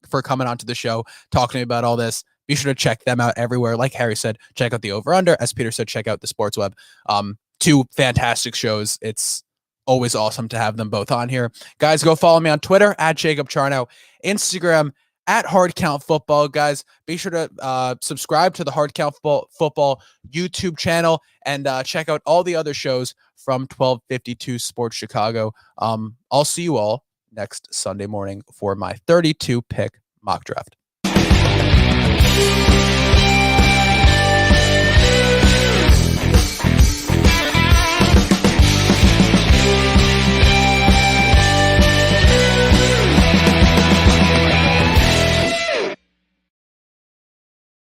onto the show, talking to me about all this. Be sure to check them out everywhere. Like Harry said, check out the Over Under. As Peter said, check out the Sports Web. Two fantastic shows. It's always awesome to have them both on here. Guys, go follow me on Twitter at Jacob Charnow, Instagram at Hard Count Football. Guys, be sure to subscribe to the Hard Count Football YouTube channel and check out all the other shows from 1252 Sports Chicago. I'll see you all next Sunday morning for my 32 pick mock draft.